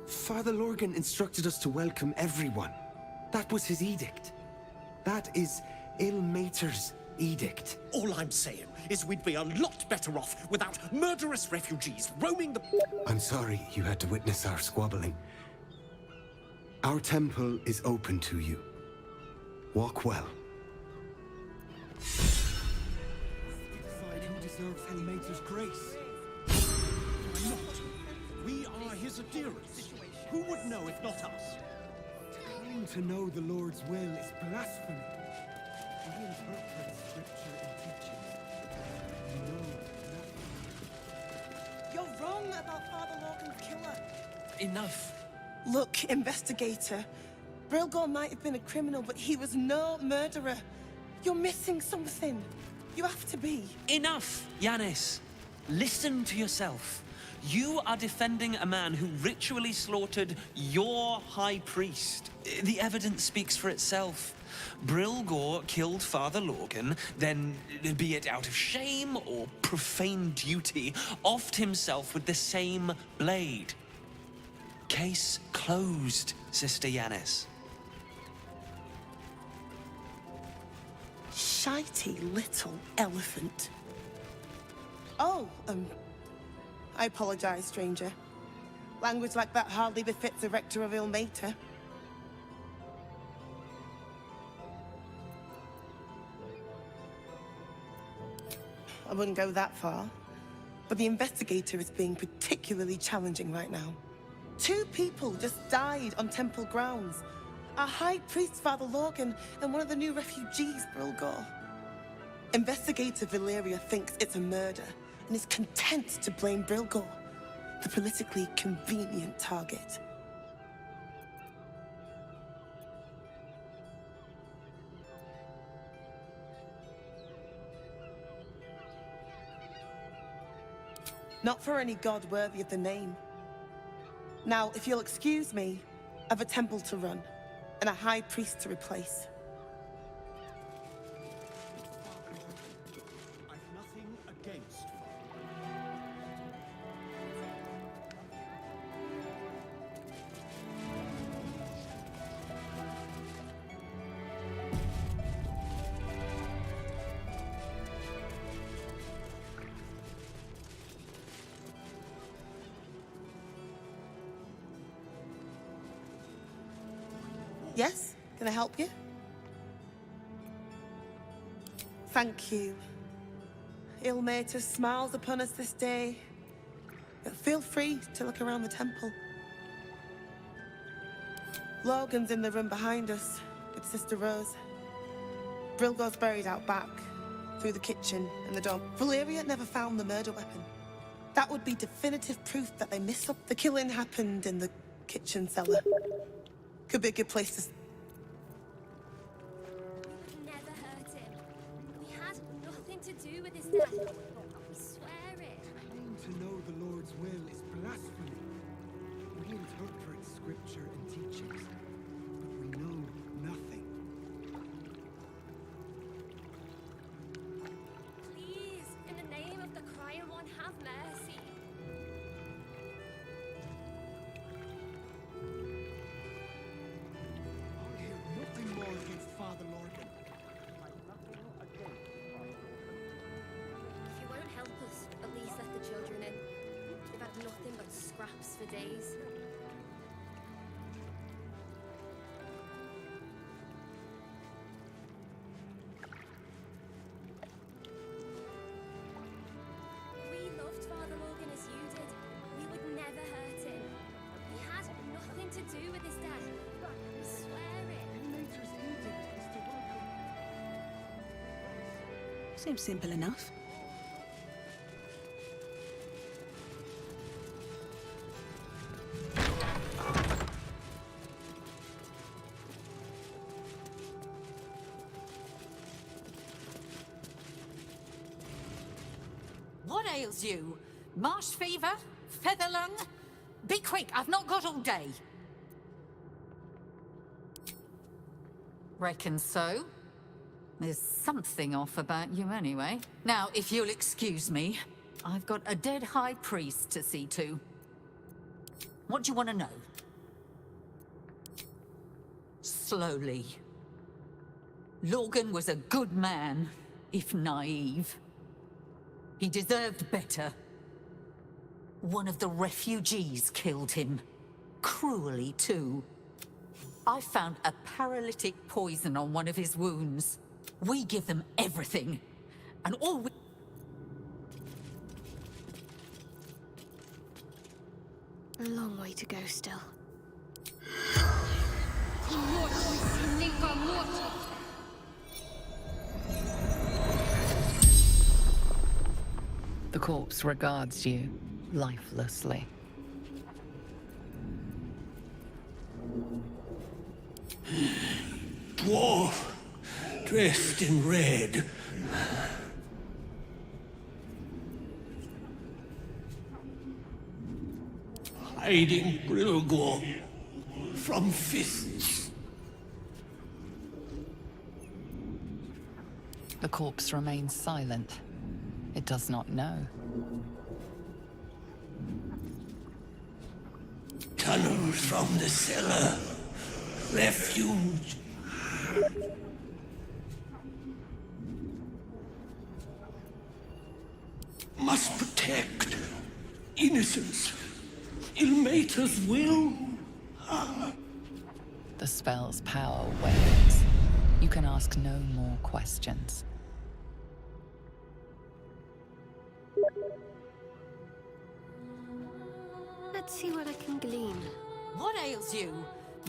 Father Lorgan instructed us to welcome everyone. That was his edict. That is Ilmater's edict. All I'm saying is we'd be a lot better off without murderous refugees roaming the... I'm sorry you had to witness our squabbling. Our temple is open to you. Walk well. Decide who deserves Ilmater's grace. Why not? We are his adherents. Who would know if not us? Claim to know the Lord's will is blasphemy. We interpret scripture and teaching. We know nothing. You're wrong about Father Lorcan's killer. Enough. Look, investigator. Brilgor might have been a criminal, but he was no murderer. You're missing something. You have to be. Enough, Yanis. Listen to yourself. You are defending a man who ritually slaughtered your high priest. The evidence speaks for itself. Brilgor killed Father Lorgan, then, be it out of shame or profane duty, offed himself with the same blade. Case closed, Sister Yanis. Shitey little elephant. Oh, I apologize, stranger. Language like that hardly befits a rector of Ilmater. I wouldn't go that far, but the investigator is being particularly challenging right now. 2 people just died on temple grounds. Our high priest, Father Lorgan, and one of the new refugees, Brilgor. Investigator Valeria thinks it's a murder and is content to blame Brilgor, the politically convenient target. Not for any god worthy of the name. Now, if you'll excuse me, I've a temple to run and a high priest to replace. I've nothing against Yes? Can I help you? Thank you. Ilmater smiles upon us this day. But feel free to look around the temple. Logan's in the room behind us with Sister Rose. Brilgor's buried out back, through the kitchen and the dome. Valeria never found the murder weapon. That would be definitive proof that they missed up. The killing happened in the kitchen cellar. Could be a good place to... Never hurt him. We had nothing to do with his death. We swear it. Claim to know the Lord's will is blasphemy. We interpret scripture and teachings, but we know nothing. Please, in the name of the crying one, have mercy. I hear nothing more against Father Lorgan. If you won't help us, at least let the children in. They've had nothing but scraps for days. We loved Father Morgan as you did. We would never hurt him. We had nothing to do with his death. We swear it. Nature's edict is to welcome. Seems simple enough. What ails you? Marsh fever? Feather lung? Be quick, I've not got all day. Reckon so. There's something off about you anyway. Now, if you'll excuse me, I've got a dead high priest to see to. What do you want to know? Slowly. Lorgan was a good man, if naive. He deserved better. One of the refugees killed him. Cruelly, too. I found a paralytic poison on one of his wounds. We give them everything. And all we... A long way to go still. The corpse regards you lifelessly. Dwarf, dressed in red. Hiding Brilgor from fists. The corpse remains silent. It does not know. Tunnels from the cellar. Refuge. Must protect innocence. Ilmater's will. The spell's power wanes. You can ask no more questions. Let's see what I can glean. What ails you?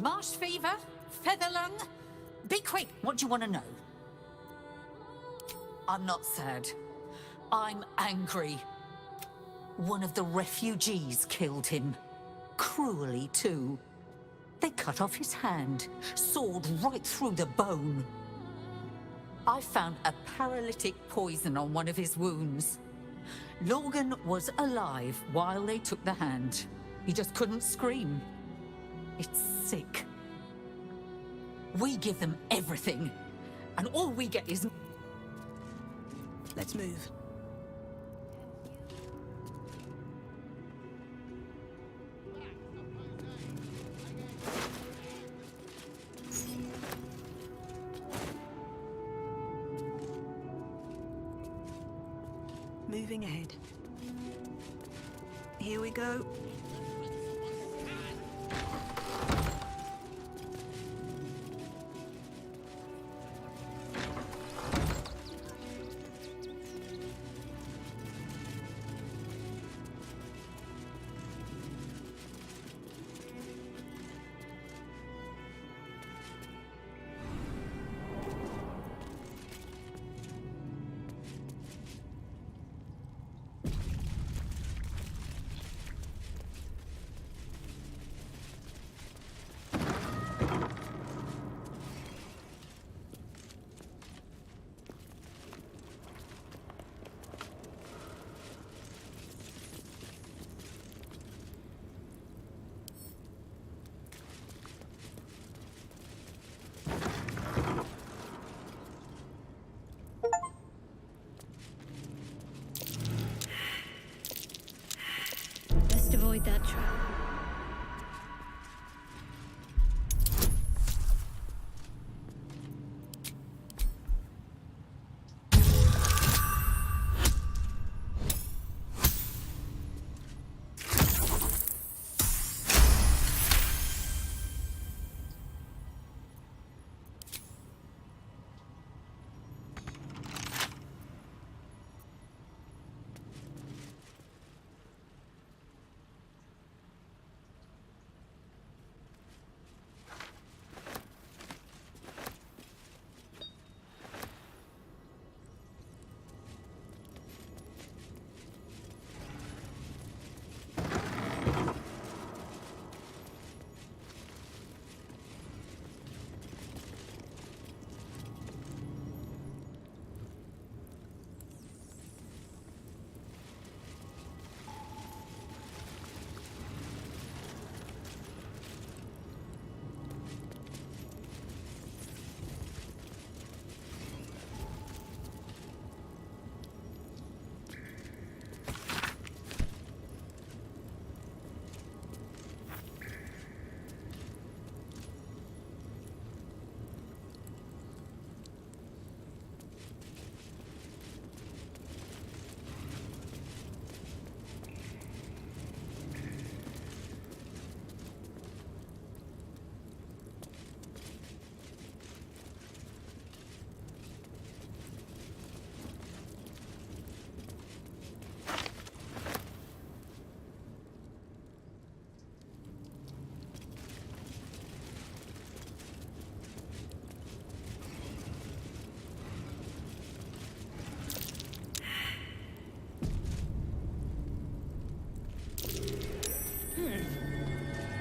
Marsh fever? Feather lung? Be quick, what do you want to know? I'm not sad. I'm angry. One of the refugees killed him. Cruelly, too. They cut off his hand, sawed right through the bone. I found a paralytic poison on one of his wounds. Logan was alive while they took the hand. He just couldn't scream. It's sick. We give them everything, and all we get is... Let's move. Moving ahead. Here we go. Best avoid that trap.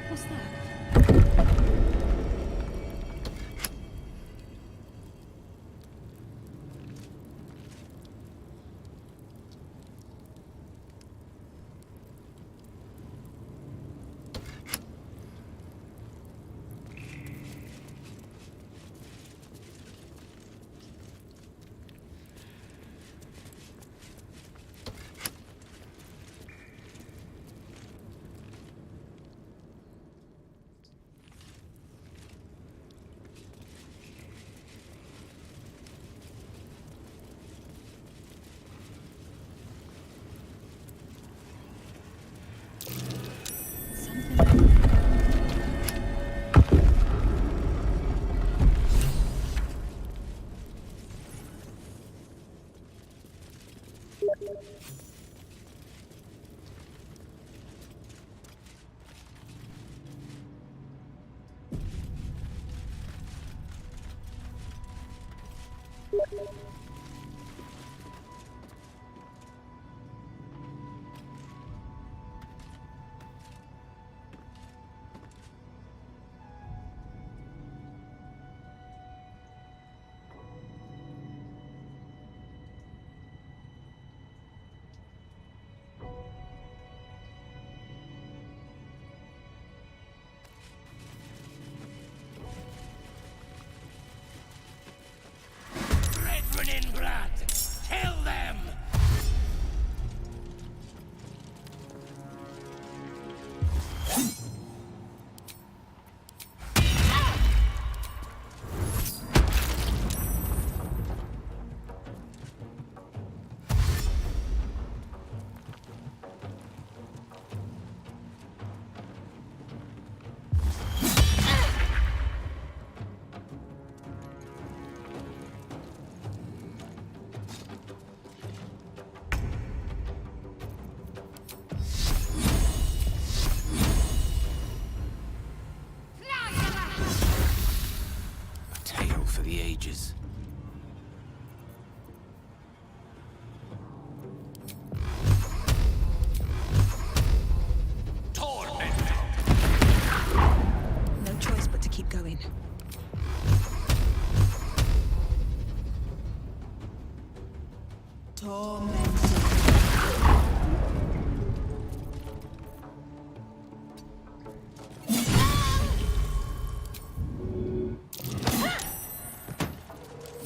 What's that?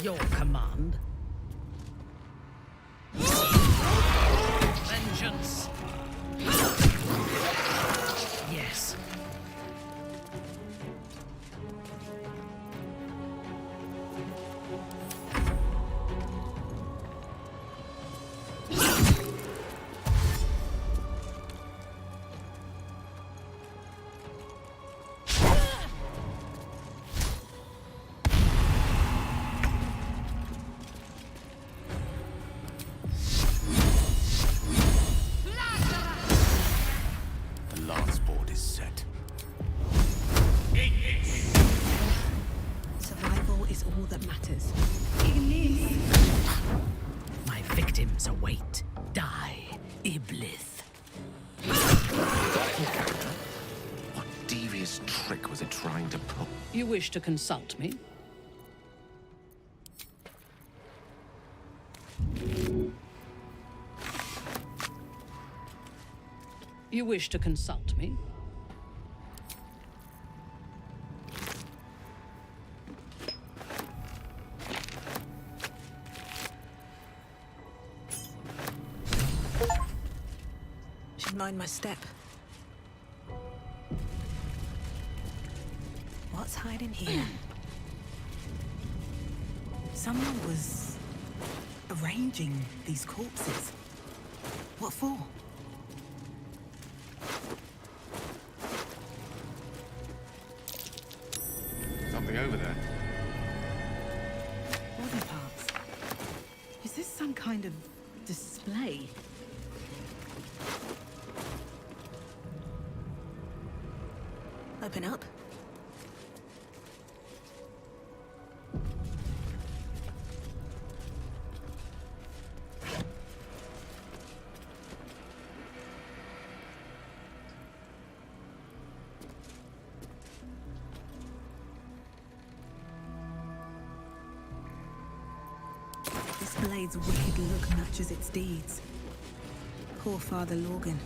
Your command. Vengeance. Yes. The last board is set. Survival is all that matters. My victims await. Die, Iblis. What devious trick was it trying to pull? You wish to consult me? You wish to consult me? Should mind my step. What's hiding here? Someone was arranging these corpses. What for? Something over there. Body parts. Is this some kind of display? Open up. This blade's wicked look matches its deeds. Poor Father Lorgan.